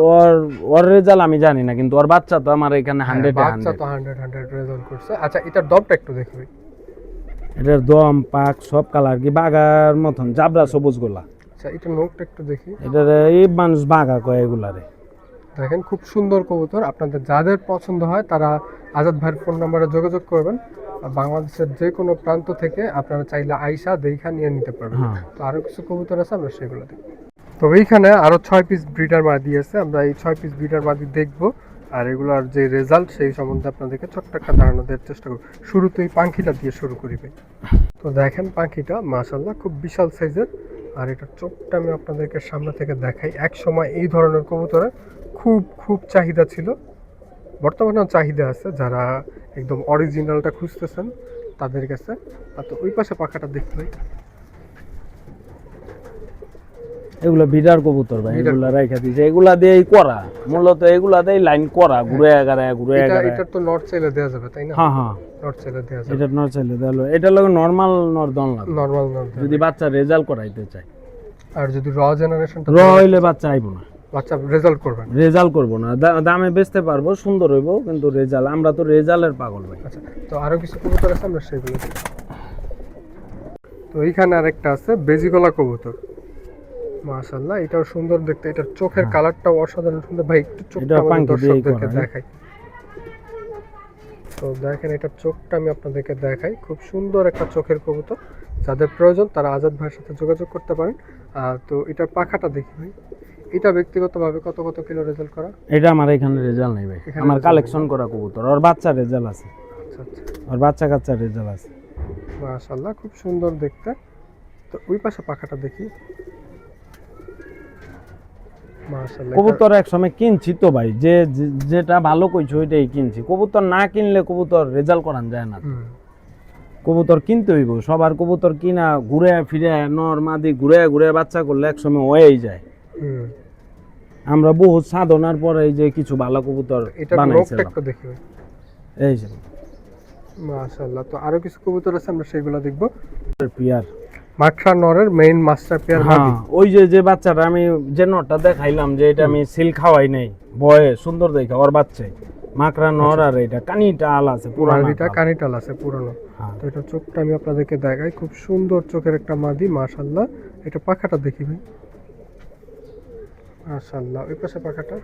ওর রেজাল্ট আমি জানি না, কিন্তু ওর বাচ্চা তো আমার এখানে 100 বাচ্চা তো 100 রেজাল্ট করছে। আচ্ছা, এটার দমটা একটু দেখি ভাই। এটার দম পাক সব কালার কি বাগার মতন জাবরা সবুজ গোলা। আচ্ছা, এটা নখটা একটু দেখি। এটার এই মানুষ বাগা কয় এগুলারে। দেখেন খুব সুন্দর কবুতর। আপনাদের যাদের পছন্দ হয় তারা আজাদ ভাইয়ের ফোন নম্বরে যোগাযোগ করবেন। আর বাংলাদেশের যে কোনো প্রান্ত থেকে আপনারা চাইলে আইসা দেখা নিয়ে নিতে পারবেন। হ্যাঁ। তো আরও কিছু কবুতর আছে, আমরা সেগুলো দেখব। তো এইখানে আরও 6 পিস ব্রিডার মাদি আছে, আমরা এই 6 পিস ব্রিডার মাদি দেখব। আর এগুলোর যে রেজাল্ট সেই সম্বন্ধে আপনাদেরকে ছোট্ট একটা ধারণা দেওয়ার চেষ্টা করব। শুরুতেই পাখিটা দিয়ে শুরু করি ভাই। তো দেখেন পাখিটা মাশাআল্লাহ খুব বিশাল সাইজের। আর এটার চোখটা আমি আপনাদেরকে সামনে থেকে দেখাই। এক সময় এই ধরনের কবুতরের খুব খুব চাহিদা ছিল, বর্তমানেও চাহিদা আছে। যারা একদম অরিজিনালটা খুঁজতেছেন তাদের কাছে। আর তো ওই পাশে পাখাটা দেখতে ভাই। এগুলো বিডার কবুতর ভাই, বিডার এগুলা রাইখা দিয়েছে। এগুলা দিয়েই করা মূলত, এগুলা দিয়ে লাইন করা ঘুরে এগারে ঘুরে এটা এগারে। এটার তো নট চাইলে দেওয়া যাবে তাই না? হ্যাঁ হ্যাঁ, নট চাইলে দেওয়া যাবে। এটা নর চাইলে দিলো। এটা লোক নরমাল নর দন লাগে নরমাল নট দেওয়া যদি বাচ্চা রেজাল্ট করাইতে চায়। আর যদি র জেনারেশনটা র হইলে বাচ্চা আইবো না, বাচ্চা রেজাল্ট করবেন। রেজাল্ট করবো না। দামে বেচতে পারবো, সুন্দর হইব, কিন্তু রেজাল্ট, আমরা তো রেজাল্টের পাগল ভাই। আচ্ছা, তো আরো কিছু কবুতর আছে, আমরা সেগুলো দেখি। তো এইখানে আরেকটা আছে বেজিগলা কবুতর। মাশাআল্লাহ, এটাও সুন্দর দেখতে। এটার চোখের কালারটাও অসাধারণ সুন্দর ভাই। একটু চোখটা এটা আমাদের পাঙ্কি দিয়েই দর্শকদেরকে করা, দেখাই। তো দেখেন এটার চোখটা আমি আপনাদেরকে দেখাই। খুব সুন্দর একটা চোখের কবুতর। যাদের প্রয়োজন তারা আজাদ ভাইয়ের সাথে যোগাযোগ করতে পারেন। তো এটার পাখাটা দেখি ভাই। এটা ব্যক্তিগতভাবে কত কত কিলো রেজাল্ট করা? এটা আমার এখানে রেজাল্ট নাই ভাই, এখানে আমার result কালেকশন করা কবুতর। ওর বাচ্চা রেজাল্ট আছে, আচ্ছা আচ্ছা, ওর বাচ্চা কাচ্চা রেজাল্ট আছে। মাশাআল্লাহ, খুব সুন্দর দেখতে। তো ওই পাশে পাখাটা দেখি। মাশাআল্লাহ, কবুতর এক সময় কিনছি তো ভাই, যেটা ভালো কইছো ওইটাই কিনছি। কবুতর না কিনলে কবুতর রেজাল্ট করান যায় না। কবুতর কিনতে হইব, সবার কবুতর কিনা ঘুরে ফিরে নর মাদি ঘুরে ঘুরে বাচ্চা করলে এক সময় হয়েই যায়। আমরা বহুত সাধনার পরে এই যে কিছু ভালো কবুতর এটা নখটা বানাইছিলাম। একটু দেখি ভাই। এই যে মাশাআল্লাহ, তো আরো কিছু কবুতর আছে, আমরা সেগুলো দেখব। পিয়ার, মাকড়া নরের মেইন মাস্টার পেয়ার হ্যাঁ, মাদি। ওই যে বাচ্চাটা আমি যে নরটা দেখাইলাম, যে এটা আমি সিল খাওয়াই নাই, বয়ে সুন্দর দেখা ওর বাচ্চাই মাকড়া নর। আর এটা কানিটা আল আছে পুরানো, মাদিটা কানিটাল আছে পুরনো। হ্যাঁ। তো এটা চোখটা আমি আপনাদেরকে দেখাই। খুব সুন্দর চোখের একটা মাদি মাশাআল্লাহ। এটা পাখাটা দেখি ভাই। মাশাআল্লাহ, ওই পাশে পাখাটা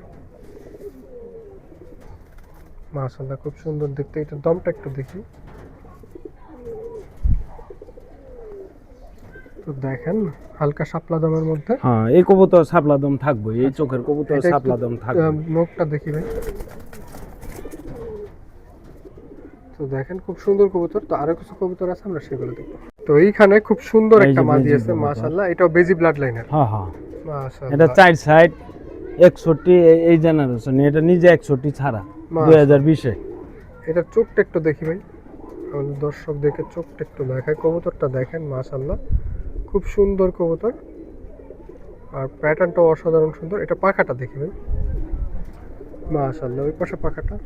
মাশাআল্লাহ খুব সুন্দর দেখতে। এটা দমটা একটু দেখি। তো দেখেন হালকা শাপলা দমের মধ্যে। হ্যাঁ, এই কবুতর শাপলা দম থাকবে, এই চোখের কবুতর এটা একটু, শাপলা দম থাকবে। নখটা দেখি ভাই। তো দেখেন খুব সুন্দর কবুতর। তো আরো কিছু কবুতর আছে, আমরা সেগুলো দেখব। তো এইখানে খুব সুন্দর এই যে একটা মাদি বেজি আছে কবুতর। মাশাআল্লাহ। এটাও বেজি ব্লাড লাইনের। হ্যাঁ হ্যাঁ, মাশাআল্লাহ, এটা 4 সাইড 61 এই জেনারেশন। এটা নিজে 61 ছাড়া মাশাআল্লাহ। 2020-এ। এটার চোখটা একটু দেখি ভাই। আমাদের দর্শক দেখে চোখটা একটু দেখায়। কবুতরটা দেখেন মাশাআল্লাহ, খুব সুন্দর কবুতর। আর প্যাটার্নটাও অসাধারণ সুন্দর। এটা পাখাটা দেখি ভাই। মাশাআল্লাহ, ওই পাশে পাখাটা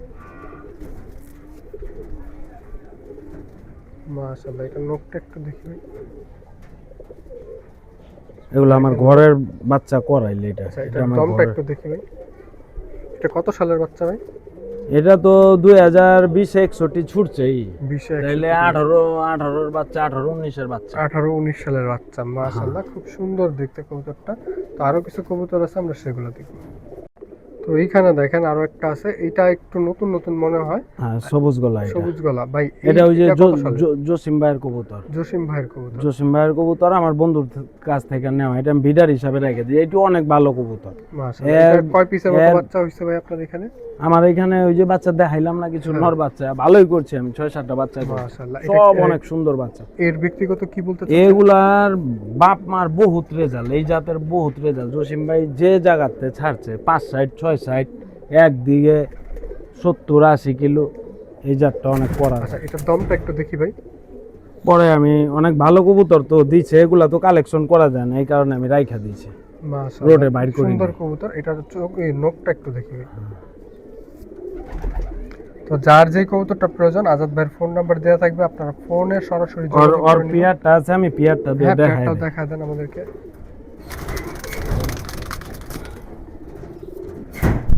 মাশাআল্লাহ। এটা নখটা একটু দেখি ভাই। এগুলো আমার ঘরের বাচ্চা করাইলে এটা। আচ্ছা, এটা এটার আমার দমটা ঘরের। একটু দেখি ভাই। এটা কত সালের বাচ্চা ভাই? এটা তো 2020-এ 61 ছুটছেই, 20 তাইলে 18-এর বাচ্চা, 18-19-এর বাচ্চা। 18-19 সালের বাচ্চা মাশাআল্লাহ, খুব সুন্দর দেখতে কবুতরটা। তো আরো কিছু কবুতর আছে, আমরা সেগুলো দেখব। তো তো এইখানে দেখেন আরো একটা আছে, এটা একটু নতুন নতুন মনে হয়। হ্যাঁ, সবুজ গলা এটা। সবুজ গলা ভাই, এটা ওই যে এটা কত সালের? জসিম ভাইয়ের কবুতর। জসিম ভাইয়ের কবুতর। জসিম ভাইয়ের কবুতর আমার বন্ধুর কাছ থেকে নেওয়া, এটা আমি বিডার হিসাবে রেখে দিই। এটা অনেক ভালো কবুতর। মাশাআল্লাহ, এর- এটা কয় পিসের মতো এর- বাচ্চা হইছে ভাই আপনার এখানে? আমার এখানে ওই যে বাচ্চা দেখাইলাম না কিছু হ্যাঁ। নর বাচ্চা, ভালোই করছি আমি, 6-7টা বাচ্চা করছি। মাশাআল্লাহ, এটা সব অনেক সুন্দর বাচ্চা। এর ব্যক্তিগত কি বলতে চাচ্ছেন? এগুলার বাপ মার বহুত রেজাল্ট, এই জাতের বহুত রেজাল্ট। জসিম ভাই যে জায়গাতে ছাড়ছে 5-6 একদিকে 70-80 কিলো, এই জাতটা অনেক করা। আচ্ছা, এটার দমটা একটু দেখি ভাই। পরে আমি অনেক ভালো কবুতর তো দিচ্ছে, এগুলা তো কালেকশন করা যায় না, এই কারণে আমি রাইখা দিয়েছি। মাশাআল্লাহ, রোডে বাইর করি সুন্দর কবুতর। এটার চোখ, এই নখটা একটু দেখি ভাই। তো যার যে কবুতরটা প্রয়োজন, আজাদ ভাইয়ের ফোন নাম্বার দেওয়া থাকবে, আপনারা ফোনে সরাসরি আর যোগাযোগ আর করে নিন। পিয়ারটা আছে, আমি পিয়ারটা দিয়ে হ্যাঁ, দেখাই পেয়ারটাও দিই। দেখা দেন আমাদেরকে।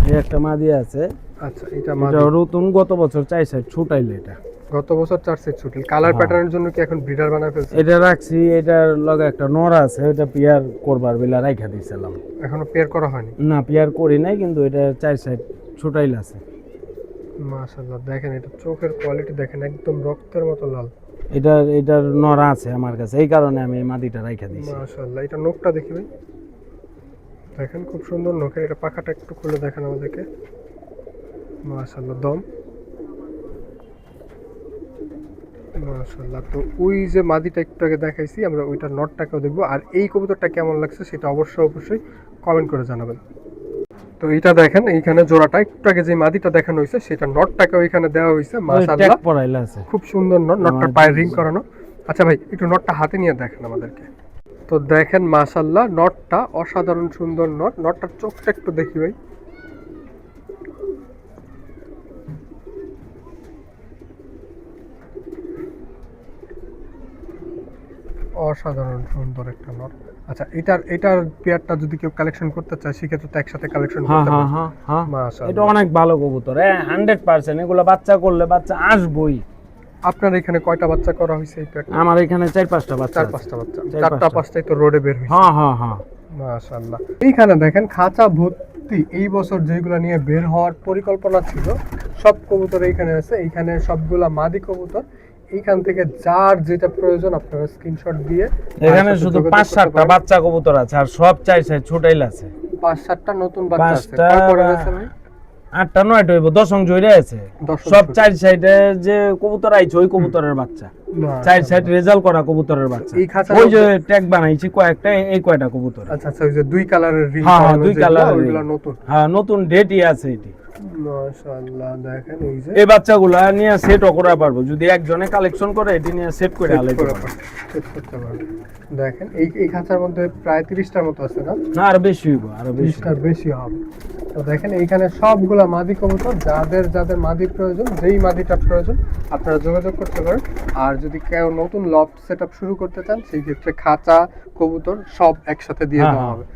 এই একটা মাদি আছে, আচ্ছা, এটা এটা মাদি। নতুন, গত বছর 4 সাইড ছুটাইলে এটা। গত বছর 4 সেট ছুটি। কালার হ্যাঁ। প্যাটার্নের জন্য কি এখন ব্রিডার বানায় ফেলছে? এটা রাখছি, এটার লগে একটা নর আছে, এটা পিয়ার করবার বেলা রাইখা দিছিলাম। এখনো পেয়ার করা হয়নি। না, পিয়ার করি নাই, কিন্তু এটা 4 সাইড ছুটাইল আছে। মাশাআল্লাহ, দেখেন এটা চোখের কোয়ালিটি দেখেন, একদম রক্তের মতো লাল। এটার নর আছে আমার কাছে, এই কারণে আমি এই মাদিটা রাইখা দিছি। মাশাআল্লাহ, এটা নখটা দেখি ভাই। দেখেন খুব সুন্দর নখের, এটা পাখাটা একটু খুলে দেখেন আমাদেরকে। মাশাআল্লাহ, দম। মাশাআল্লাহ, তো ওই যে মাদিটা একটু আগে দেখাইছি আমরা, ওইটার নটটাকেও দেখবো। আর এই কবুতরটা কেমন লাগছে সেটা অবশ্যই কমেন্ট করে জানাবেন। তো এইটা দেখেন, এইখানে জোড়াটা একটু আগে যে মাদিটা দেখানো হয়েছে সেটা নটটাকেও এখানে দেওয়া হয়েছে। মাশাআল্লাহ, ট্যাগ পরাইলা আছে। খুব সুন্দর নট, নটটা আমার পায়ে রিং করানো। আচ্ছা ভাই, একটু নটটা হাতে নিয়ে দেখেন আমাদেরকে। তো দেখেন মাশাআল্লাহ, নটটা অসাধারণ সুন্দর নট। নটটার চোখটা একটু দেখি ভাই। অসাধারণ সুন্দর একটা নট। আচ্ছা, এটার পেয়ারটা যদি কেউ কালেকশন করতে চায় সেক্ষেত্রে তো একসাথে কালেকশন হ্যাঁ করতে হ্যাঁ পারবে। হ্যাঁ হ্যাঁ, মাশাআল্লাহ, এটা অনেক ভালো কবুতর, 100%। এগুলো বাচ্চা করলে বাচ্চা আসবই। আপনার এখানে কয়টা বাচ্চা করা হয়েছে এই পেয়ারটা? আমার এখানে 4-5টা বাচ্চা আছে। 4-5টা বাচ্চা। 4-5টা। 4টা-5টাই তো রোডে বের হয়েছে। হ্যাঁ হ্যাঁ হ্যাঁ। মাশাআল্লাহ, এইখানে দেখেন খাঁচা ভর্তি এই বছর যেগুলো নিয়ে বের হওয়ার পরিকল্পনা ছিল সব কবুতর এইখানে আছে। এইখানে সবগুলা মাদি কবুতর। এইখান থেকে যার যেটা প্রয়োজন আপনারা স্ক্রিনশট দিয়ে এখানে শুধু 5-7টা বাচ্চা কবুতর আছে, আর সব 4 সাইড ছুটাইল আছে। 5-7টা নতুন বাচ্চা আছে। 5টা কয় পরে আছে ভাই? 8টা-9টা হইব, দশং জইরা আছে। দশম সব জোড়া। 4 সাইডে যে কবুতর আইছে ওই কবুতরের বাচ্চা, 4 সাইড রেজাল্ট করা কবুতরের বাচ্চা। এই খাঁচার ওই যে মধ্যে- ট্যাগ বানাইছি কয়েকটা, এই কয়টা কবুতর। আচ্ছা আচ্ছা, ওই যে দুই কালারের রিং হ্যাঁ, করানো দুই যেগুলো, কালারের ওইগুলো ring। নতুন। হ্যাঁ, নতুন ডেটই আছে এটি। মাশাআল্লাহ, দেখেন এই যে এই বাচ্চাগুলা নিয়ে সেটও করা পারবো, যদি একজনে কালেকশন করে এটি নিয়ে সেট করে আলাইতে পারবো। সেট করতে পারবেন। দেখেন এই খাঁচার মধ্যে প্রায় 30টার মতো আছে না? না, আরো বেশি হইব, আরো বেশি। 30টার বেশি হবে। তো দেখেন এইখানে সবগুলা মাদি কবুতর, যাদের মাদি প্রয়োজন, যেই মাদিটা প্রয়োজন আপনারা যোগাযোগ করতে পারেন। আর যদি কেউ নতুন লফট সেটআপ শুরু করতে চান সেই ক্ষেত্রে খাঁচা কবুতর সব একসাথে দিয়ে হ্যাঁ, দেওয়া হ্যাঁ। হবে।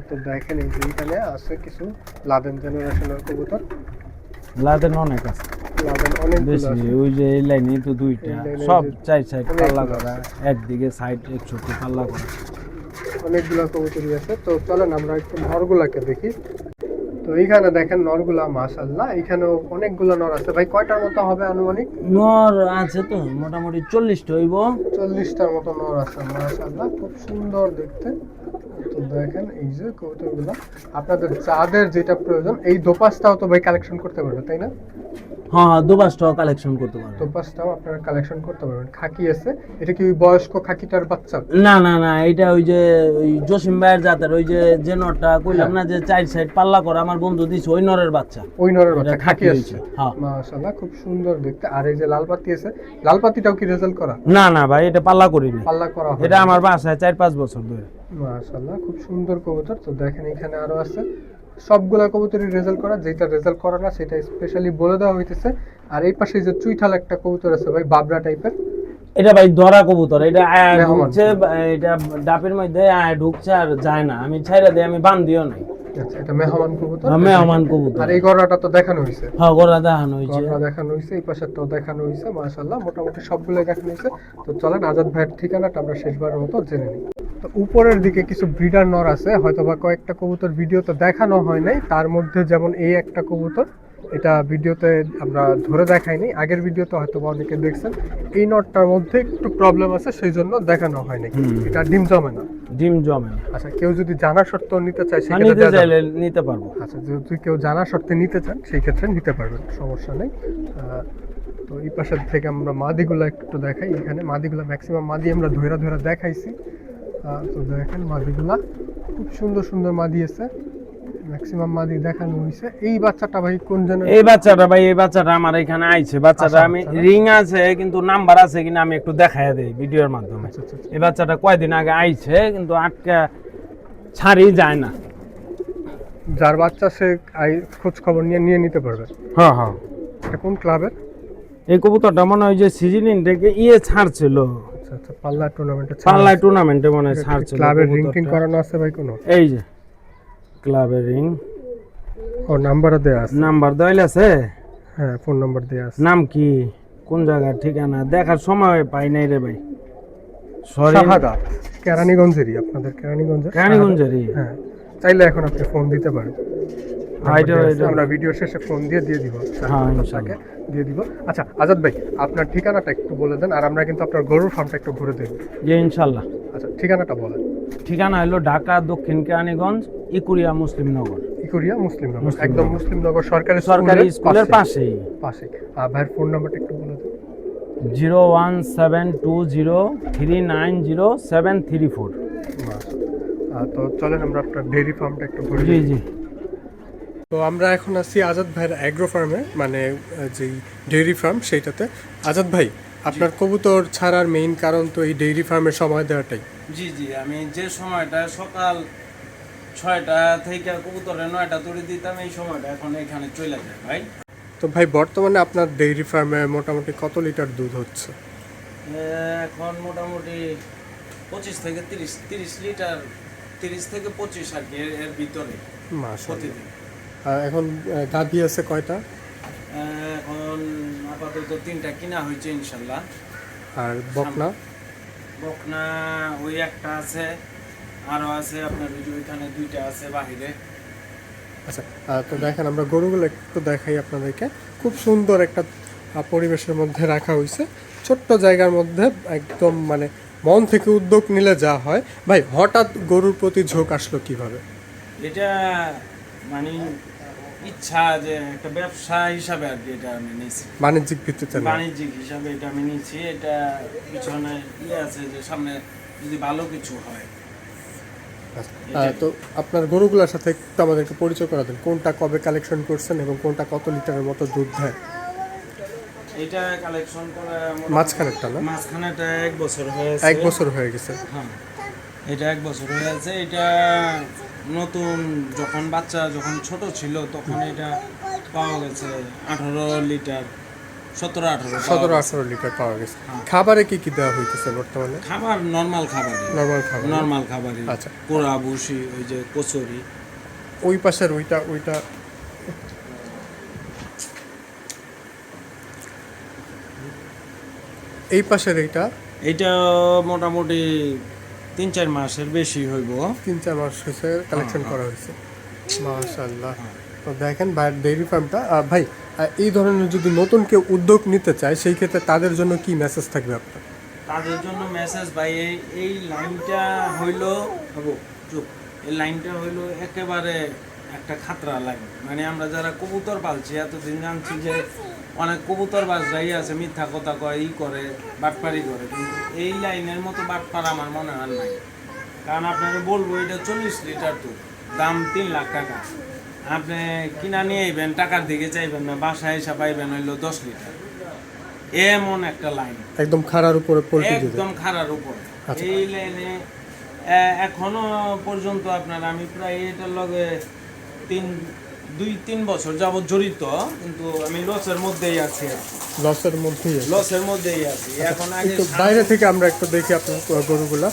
তো দেখেন এই যে এইখানে আছে কিছু লাদেন জেনারেশনের কবুতর। লাদেন অনেক আছে, লাদেন অনেকগুলো বেশি। আছে। ওই যে এই লাইনে তো দুইটা, এই লাইনে সব যে 4 সাইড অনেকগুলো পাল্লা আছে। করা, একদিকে সাইড 100 পাল্লা করা। অনেকগুলো কবুতরই আছে। তো চলেন আমরা একটু নরগুলাকে দেখি। তো এইখানে দেখেন নরগুলা, মাশাআল্লাহ, এইখানেও অনেকগুলো নর আছে। ভাই কয়টার মতো হবে আনুমানিক? নর আছে তো মোটামুটি 40টা হইব। 40টার মতো নর আছে। মাশাআল্লাহ, খুব সুন্দর দেখতে। তো দেখেন এই যে কবুতরগুলো, আপনাদের যাদের যেটা প্রয়োজন, এই দোপাসটাও তো ভাই কালেকশন করতে পারবে তাই না? হ্যাঁ, দুবাসটাও কালেকশন করতে পারবো। দোপাসটাও আপনারা কালেকশন করতে পারবেন। খাকি আছে, এটা কি ওই বয়স্ক খাকিটার বাচ্চা? না না না, এটা ওই যে ওই জসিম ভাইয়ের জাতের, ওই যে নরটা কইলাম না যে 4 সাইড পাল্লা করা আমার বন্ধু দিছে, ওই নরের বাচ্চা। ওই নরের বাচ্চা, এটা খাকি খাকি আছে। হয়েছে, হ্যাঁ। মাশাআল্লাহ, খুব সুন্দর দেখতে। আর এই যে লাল পাতি আছে, লাল পাতিটাও কি রেজাল্ট করা? না না ভাই, এটা পাল্লা করিনি, পাল্লা করা হয়? এটা আমার বাসায় 4-5 বছর ধরে। মাশাআল্লাহ, খুব সুন্দর কবুতর। তো দেখেন এখানে আরো আছে, সবগুলা কবুতরই রেজাল্ট করা, যেটা রেজাল্ট করা না সেটা স্পেশালি বলে দেওয়া হইতেছে। আর এই পাশে যে চুইঠাল একটা কবুতর আছে ভাই, বাবরা টাইপের। এটা ভাই ধরা কবুতর, এটা আয়া মেহমান। ঢুকছে, এটা ডাবের মধ্যে আয়া ঢুকছে আর যায় না, আমি ছাইরা দিই, আমি বান্ধিও নাই। আচ্ছা, এটা মেহমান কবুতর। মেহমান কবুতর। আর এই গড়াটা তো দেখানো হয়েছে। হ্যাঁ, গোড়া দেখানো হয়েছে। গড়া দেখানো হয়েছে, এই পাশেরটাও দেখানো হয়েছে। মাশাআল্লাহ, মোটামুটি সবগুলোই দেখানো হয়েছে। তো চলেন আজাদ ভাইয়ের ঠিকানাটা আমরা শেষবারের মতো জেনে নিই। তো উপরের দিকে কিছু ব্রিডার নর আছে, হয়তো বা কয়েকটা কবুতর ভিডিওতে দেখানো হয় নাই, তার মধ্যে যেমন এই একটা কবুতর, এটা ভিডিওতে আমরা ধরে দেখাইনি, আগের ভিডিওতে হয়তো বা অনেকে দেখছেন। এই নটটার মধ্যে একটু প্রবলেম আছে, সেই জন্য দেখানো হয়নি। এটা ডিম জমে না। ডিম জমে না। আচ্ছা, কেউ যদি জানা সত্ত্বেও নিতে চায় নিতে সেক্ষেত্রে দেয়া যাবে? চাইলে নিতে পারবো। আচ্ছা, যদি কেউ জানা শর্তে নিতে চান সেই ক্ষেত্রে নিতে পারবেন, সমস্যা নেই। তো এই পাশের থেকে আমরা মাদিগুলো একটু দেখাই। এখানে মাদিগুলো ম্যাক্সিমাম মাদি আমরা ধরে ধরে দেখাইছি। তো দেখেন মাদিগুলা খুব সুন্দর সুন্দর মাদি আছে, ম্যাক্সিমাম মাদি দেখানো হয়েছে। এই বাচ্চাটা ভাই কোন জেনারেশন? এই বাচ্চাটা আমার এখানে আইছে। বাচ্চাটা আচ্ছা, আমি আচ্ছা। রিং আছে কিন্তু নাম্বার আছে কিনা আমি একটু দেখায় দেই ভিডিওর মাধ্যমে। আচ্ছা, আচ্ছা, আচ্ছা। এই বাচ্চাটা কয়দিন আগে আইছে কিন্তু আটকা ছাড়ি যায় না। যার বাচ্চা সে খোঁজ খবর নিয়ে নিয়ে নিতে পারবে। হ্যাঁ হ্যাঁ। এটা কোন ক্লাবের? এই কবুতরটা মনে হয় যে সিজনিং থেকে ছাড়ছিল, আচ্ছা আচ্ছা, পাল্লা টুর্নামেন্টে পাল্লা টুর্নামেন্টে মনে হয় ছাড়ছিল। ক্লাবের রিং টিং কবুতরটা। করানো আছে ভাই কোনো? এই যে ক্লাবের রিং, ও নাম্বারও দেয়া আছে। নাম্বার দেওয়াইল আছে। হ্যাঁ, ফোন নাম্বার দেয়া আছে। নাম কি, কোন জায়গার ঠিকানা দেখার সময় পাই নাই রে ভাই। সরি। শাহাদাত, কেরানীগঞ্জেরই, আপনাদের কেরানীগঞ্জের। কেরানীগঞ্জেরই। হ্যাঁ, চাইলে এখন আপনি ফোন দিতে পারেন। আমরা ভিডিও শেষে ফোন দিয়ে দিব। হ্যাঁ, তাকে দিয়ে দিব। আচ্ছা আজাদ ভাই, আপনার ঠিকানাটা একটু বলে দেন, আর আমরা কিন্তু আপনার গরুর ফার্মটা একটু ঘুরে দেখব। জি ইনশাল্লাহ। আচ্ছা, ঠিকানাটা বলেন। ঠিকানা হলো ঢাকা দক্ষিণ কেরানীগঞ্জ ইকুরিয়া মুসলিমনগর। ইকুরিয়া মুসলিমনগর, একদম মুসলিমনগর সরকারি সরকারি স্কুলের পাশেই। পাশে। আর ভাইয়ের ফোন নাম্বারটা একটু বলে দেন। 01720390734। তো চলেন আমরা আপনার ডেইরি ফার্মটা একটু ঘুরে জি দেখি। জি। তো আমরা এখন আছি আজাদ ভাইয়ের অ্যাগ্রো ফার্মে, মানে যেই ডেইরি ফার্ম সেইটাতে। আজাদ ভাই, আপনার কবুতর ছাড়ার মেইন কারণ তো এই ডেইরি ফার্মে সময় দেওয়াটাই। জি জি, আমি যে সময়টা সকাল 6টা থেকে কবুতরে 9টা তুলে দিতাম, এই সময়টা এখন এখানে চলে যায় ভাই। তো ভাই, বর্তমানে আপনার ডেইরি ফার্মে মোটামুটি কত লিটার দুধ হচ্ছে? এখন মোটামুটি 25 থেকে 30 লিটার, 30 থেকে 25 আর কি, এর ভিতরে মাশাআল্লাহ। প্রতিদিন। এখন গাভী আছে কয়টা? এখন আপাতত 3টা কিনা হয়েছে ইনশাল্লাহ। আর বকনা? বকনা ওই একটা আছে, আরো আছে আপনার ওই যে ওইখানে 2টা আছে বাহিরে। আচ্ছা, তো দেখেন আমরা গরুগুলো একটু দেখাই আপনাদেরকে। খুব সুন্দর একটা পরিবেশের মধ্যে রাখা হয়েছে, ছোট্ট জায়গার মধ্যে, একদম মানে মন থেকে উদ্যোগ নিলে যা হয়। ভাই, হঠাৎ গরুর প্রতি ঝোঁক আসলো কিভাবে? এটা মানে ইচ্ছা, যে একটা ব্যবসা হিসাবে আর কি এটা আমি নিয়েছি, বাণিজ্যিক ভিত্তিতে না? বাণিজ্যিক হিসাবে এটা আমি নিয়েছি। এটা পিছনে আছে যে সামনে যদি ভালো কিছু হয়। তো আপনার গরুগুলোর সাথে একটু আমাদেরকে পরিচয় করা দেন, কোনটা কবে কালেকশন করছেন এবং কোনটা কত লিটারের মতো দুধ দেয়? এটা কালেকশন করা মাঝখানেরটা না? মাঝখানেটা 1 বছর হয়েছে। 1 বছর হয়ে গেছে। হ্যাঁ, এটা 1 বছর হয়ে আছে। এটা নতুন, যখন বাচ্চা যখন ছোট ছিল তখন এটা পাওয়া গেছে 18 লিটার, 17-18 লিটার পাওয়া গেছে। হ্যাঁ। খাবারে কি কি দেওয়া হইতেছে বর্তমানে? খাবার নর্মাল খাবার, নর্মাল খাবার। নর্মাল খাবারই। আচ্ছা। পোড়া ভুসি, ওই যে কচুরি। ওই পাশের ওইটা এই পাশের এইটা মোটামুটি 3-4 মাসের বেশি হইব। 3-4 মাস হয়েছে কালেকশন করা হয়েছে। মাশাআল্লাহ। তো দেখেন ভাইয়ের ডেইরি ফার্মটা। ভাই, এই ধরনের যদি নতুন কেউ উদ্যোগ নিতে চায় সেই ক্ষেত্রে তাদের জন্য কি মেসেজ থাকবে আপনার? তাদের জন্য মেসেজ ভাই, এই লাইনটা হইলো চুপ, এই লাইনটা হইলো একেবারে একটা খাতরা লাইন। মানে আমরা যারা কবুতর পালছি এতদিন জানছি যে অনেক কবুতর বাজরাই আছে, মিথ্যা কথা কয়, ই করে, বাটপারি করে, কিন্তু এই লাইনের মতো বাটপার আমার মনে হয় নাই। কারণ আপনাকে বলবো, এটা 40 লিটার দুধ, দাম 3 লাখ টাকা। আপনি কিনা নিয়ে আইবেন, টাকার দিকে চাইবেন না, বাসায় এসে পাইবেন হইলো 10 লিটার। এমন একটা লাইন, একদম খাড়ার উপরে পোল্ট্রি দিবে। একদম খাড়ার উপর। আচ্ছা। এই লাইনে এখনো পর্যন্ত আপনার আমি প্রায় এটার লগে 2-3 বছর যাবত জড়িত, কিন্তু আমি লসের মধ্যেই আছি। লসের মধ্যেই আছে। লসের মধ্যেই আছি এখন। আগে একটু বাইরে থেকে আমরা একটু দেখি আপনার গরুগুলা।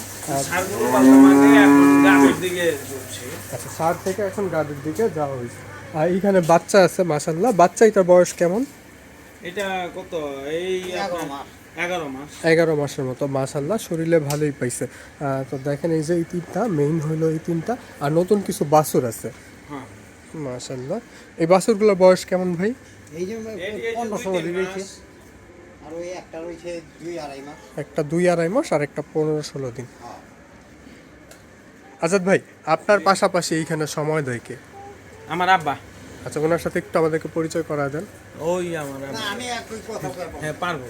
সারগুলো বর্তমানে এখন গ্রামের দিকে ঝুঁকছে। আচ্ছা, সার থেকে এখন গাড়ির দিকে যাওয়া হয়েছে। আর এইখানে বাচ্চা আছে মাশাআল্লাহ। বাচ্চা, এটার বয়স কেমন? এটা কত এই 11 মাস। 11 মাসের মতো, মাশাল্লাহ শরীরে ভালোই পাইছে। তো দেখেন এই যে এই তিনটা মেইন হইলো, এই তিনটা আর নতুন কিছু বাছুর আছে। হ্যাঁ মাশাল্লাহ। এই বাছুরগুলোর বয়স কেমন ভাই? এই যে এই যে 15-16 দিন 2-3 রয়েছে, মাস। আর ওই একটা রয়েছে 2-2.5 মাস। একটা 2-2.5 মাস আর একটা 15-16 দিন। আজাদ ভাই, আপনার পাশাপাশি এইখানে সময় দেয় কে? আমার আব্বা। আচ্ছা, ওনার সাথে একটু আমাদেরকে পরিচয় করা দেন। ওই আমার না আব্বা। আমি একই কথা বলবো। হ্যাঁ পারবো।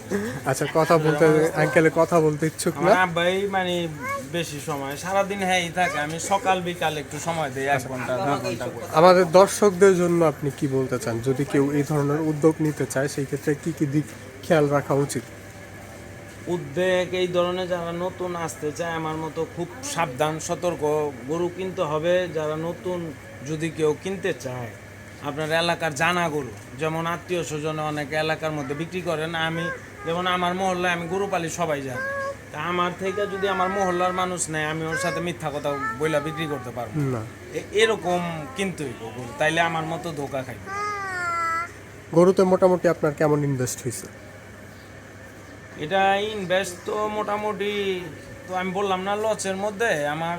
আচ্ছা, কথা বলতে আঙ্কেলে কথা বলতে ইচ্ছুক না? আমার আব্বাই মানে বেশি সময় সারাদিন হ্যাঁ থাকে, আমি সকাল বিকাল একটু সময় দিই 1 ঘন্টা 2 ঘন্টা করে। আমাদের দর্শকদের জন্য আপনি কি বলতে চান, যদি কেউ এই ধরনের উদ্যোগ নিতে চায় সেই ক্ষেত্রে কি কি দিক খেয়াল রাখা উচিত? উদ্বেগ এই ধরনের যারা নতুন আসতে চায় আমার মতো খুব সাবধান সতর্ক গরু কিনতে হবে। যারা নতুন যদি কেউ কিনতে চায়, আপনার এলাকার জানা গরু, যেমন আত্মীয় স্বজনে অনেক এলাকার মধ্যে বিক্রি করেন, আমি যেমন আমার মহল্লায় আমি গরু পালি সবাই জানে, তা আমার থেকে যদি আমার মহল্লার মানুষ নেয় আমি ওর সাথে মিথ্যা কথা বইলা বিক্রি করতে পারবো না। এরকম কিনতে হইব গরু, তাইলে আমার মতো ধোকা খাইবে। গরুতে মোটামুটি আপনার কেমন ইনভেস্ট হয়েছে? এটা ইনভেস্ট তো মোটামুটি, তো আমি বললাম না লসের মধ্যে আমার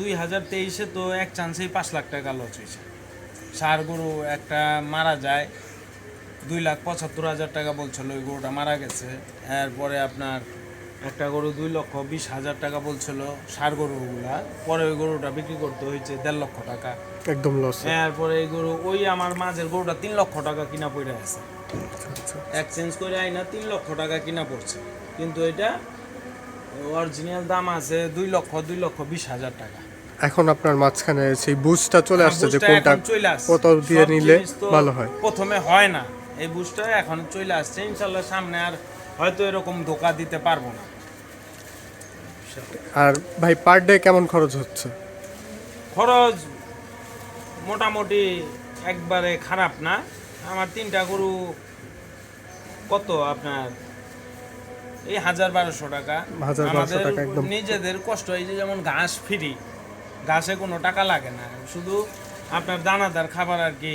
2023-এ তো এক চান্সেই 5 লাখ টাকা লস হয়েছে। সার গরু একটা মারা যায়, 2,75,000 টাকা বলছিল, ওই গরুটা মারা গেছে। এরপরে আপনার একটা গরু 2,20,000 টাকা বলছিল, সার গরুগুলা, পরে ওই গরুটা বিক্রি করতে হয়েছে 1.5 লক্ষ টাকা। একদম লস। এরপরে এই গরু ওই আমার মাঝের গরুটা 3 লক্ষ টাকা কিনা পড়ে আছে, এক্সচেঞ্জ করে আইনা 3 লক্ষ টাকা কিনা পড়ছে, কিন্তু এটা অরিজিনাল দাম আছে 2,20,000 টাকা। এখন আপনার মাঝখানে সেই বুস্টটা চলে আসছে যে বুস্টটা কোনটা এখন চলে আসছে। কত দিয়ে সব নিলে জিনিস তো ভালো হয়। প্রথমে হয় না, এই বুস্টটা এখন চলে আসছে, ইনশাল্লাহ সামনে আর হয়তো এরকম ধোকা দিতে পারবো না। আর ভাই, পার ডে কেমন খরচ হচ্ছে? খরচ মোটামুটি একবারে খারাপ না। আমার 3টা গরু কত আপনার এই 1,000-1,200 টাকা। 1,000-1,200 আমাদের টাকা একদম। নিজেদের কষ্ট, এই যে যেমন ঘাস ফ্রি, ঘাসে কোনো টাকা লাগে না, শুধু আপনার দানাদার খাবার আর কি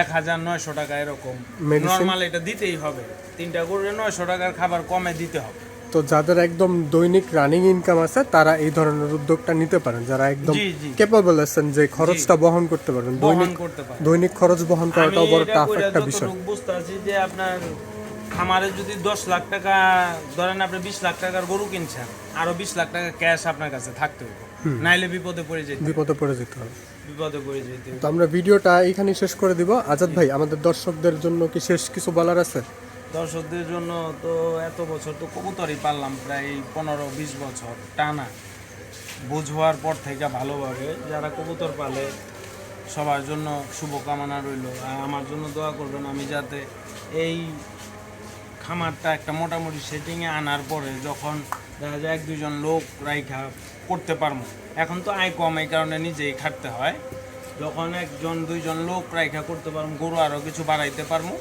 1,900 টাকা এরকম Medicine? নর্মাল, এটা দিতেই হবে। 3টা গরুরে 900 টাকার খাবার কমে দিতে হবে। তো যাদের একদম দৈনিক রানিং ইনকাম আছে তারা এই ধরনের উদ্যোগটা নিতে পারেন, যারা একদম জি, জি। ক্যাপেবল আছেন যে খরচটা বহন করতে পারবেন। বহন করতে পারে। দৈনিক খরচ বহন করাটাও আমি বড় এটা টাফ কইরা একটা বিষয়। যতটুকু বুঝতে পারছি যে আপনার খামারে যদি 10 লাখ টাকা ধরেন, আপনি 20 লাখ টাকার গরু কিনছেন, আরো 20 লাখ টাকা ক্যাশ আপনার কাছে থাকতে হবে, নাইলে বিপদে পড়ে যেতে বিপদে পড়ে যেতে হবে। বিপদে পড়ে যেতে তো আমরা ভিডিওটা এইখানেই শেষ করে দিব। আজাদ ভাই, আমাদের দর্শকদের জন্য কি শেষ কিছু বলার আছে? দর্শকদের জন্য তো এত বছর তো কবুতরই পাললাম, প্রায় 15-20 বছর টানা, বুঝ হওয়ার পর থেকে ভালোভাবে যারা কবুতর পালে সবার জন্য শুভকামনা রইল, আর আমার জন্য দোয়া করবেন আমি যাতে এই খামারটা একটা মোটামুটি সেটিংয়ে আনার পরে যখন দেখা যায় 1-2 জন লোক রাইখা করতে পারবো। এখন তো আয় কম, এই কারণে নিজেই খাটতে হয়। যখন 1-2 জন লোক রাইখা করতে পারবো, গরু আরও কিছু বাড়াইতে পারবো,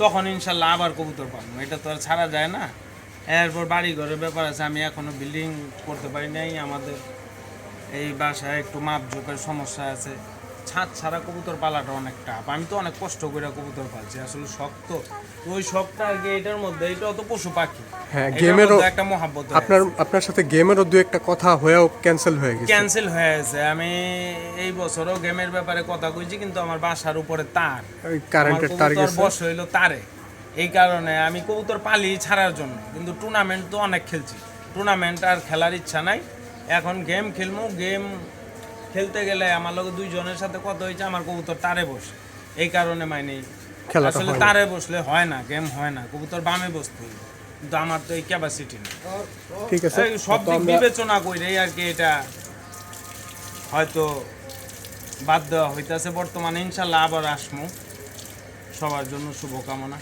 তখন ইনশাল্লাহ আবার কবুতর পারবো। এটা তো আর ছাড়া যায় না। এরপর বাড়ি ঘরের ব্যাপার আছে, আমি এখনও বিল্ডিং করতে পারি নাই, আমাদের এই বাসায় একটু মাপজোকের সমস্যা আছে। ছাদ ছাড়া কবুতর পালাটা অনেক টাফ। আমি তো অনেক কষ্ট করে কবুতর পালছি, আসলে শখ তো, ওই শখটা আর কি এটার মধ্যে, এটাও তো পশু পাখি, হ্যাঁ, এটার গেমেরও মধ্যে একটা মহাব্বত আপনার সাথে গেমেরও দু একটা কথা হয়েও ক্যান্সেল হয়ে গেছে। ক্যান্সেল হয়ে গেছে। আমি এই বছরও গেমের ব্যাপারে কথা কইছি, কিন্তু আমার বাসার উপরে তার, ওই কারেন্টের তার কবুতর গেছে। বস হইলো তারে, এই কারণে আমি কবুতর পালি ছাড়ার জন্য, কিন্তু টুর্নামেন্ট তো অনেক খেলছি, টুর্নামেন্ট আর খেলার ইচ্ছা নাই। এখন গেম খেলবো, গেম খেলতে গেলে আমার লগে 2 জনের সাথে কথা হয়েছে, আমার কবুতর তারে বসে, এই কারণে মানে খেলাটা আসলে হয় না। তারে বসলে হয় না, গেম হয় না, কবুতর বামে বসতে হবে, কিন্তু আমার তো এই ক্যাপাসিটি নেই। ঠিক আছে, এই সব তো দিক আমরা বিবেচনা করে আর কি এটা হয়তো বাদ দেওয়া হইতেছে বর্তমানে। ইনশাল্লাহ আবার আসমু, সবার জন্য শুভকামনা।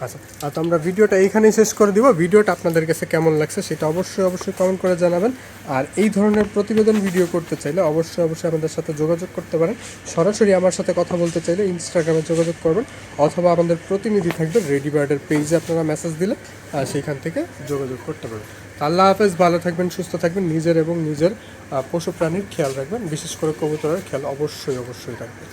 আচ্ছা, তো আমরা ভিডিওটা এইখানেই শেষ করে দিব। ভিডিওটা আপনাদের কাছে কেমন লাগছে সেটা অবশ্যই কমেন্ট করে জানাবেন। আর এই ধরনের প্রতিবেদন ভিডিও করতে চাইলে অবশ্যই আমাদের সাথে যোগাযোগ করতে পারেন। সরাসরি আমার সাথে কথা বলতে চাইলে ইনস্টাগ্রামে যোগাযোগ করবেন, অথবা আমাদের প্রতিনিধি থাকবে রেডি বার্ডের পেজে, আপনারা মেসেজ দিলে সেইখান থেকে যোগাযোগ করতে পারেন। আল্লাহ হাফেজ, ভালো থাকবেন, সুস্থ থাকবেন, নিজের এবং নিজের পশু প্রাণীর খেয়াল রাখবেন, বিশেষ করে কবুতরের খেয়াল অবশ্যই রাখবেন।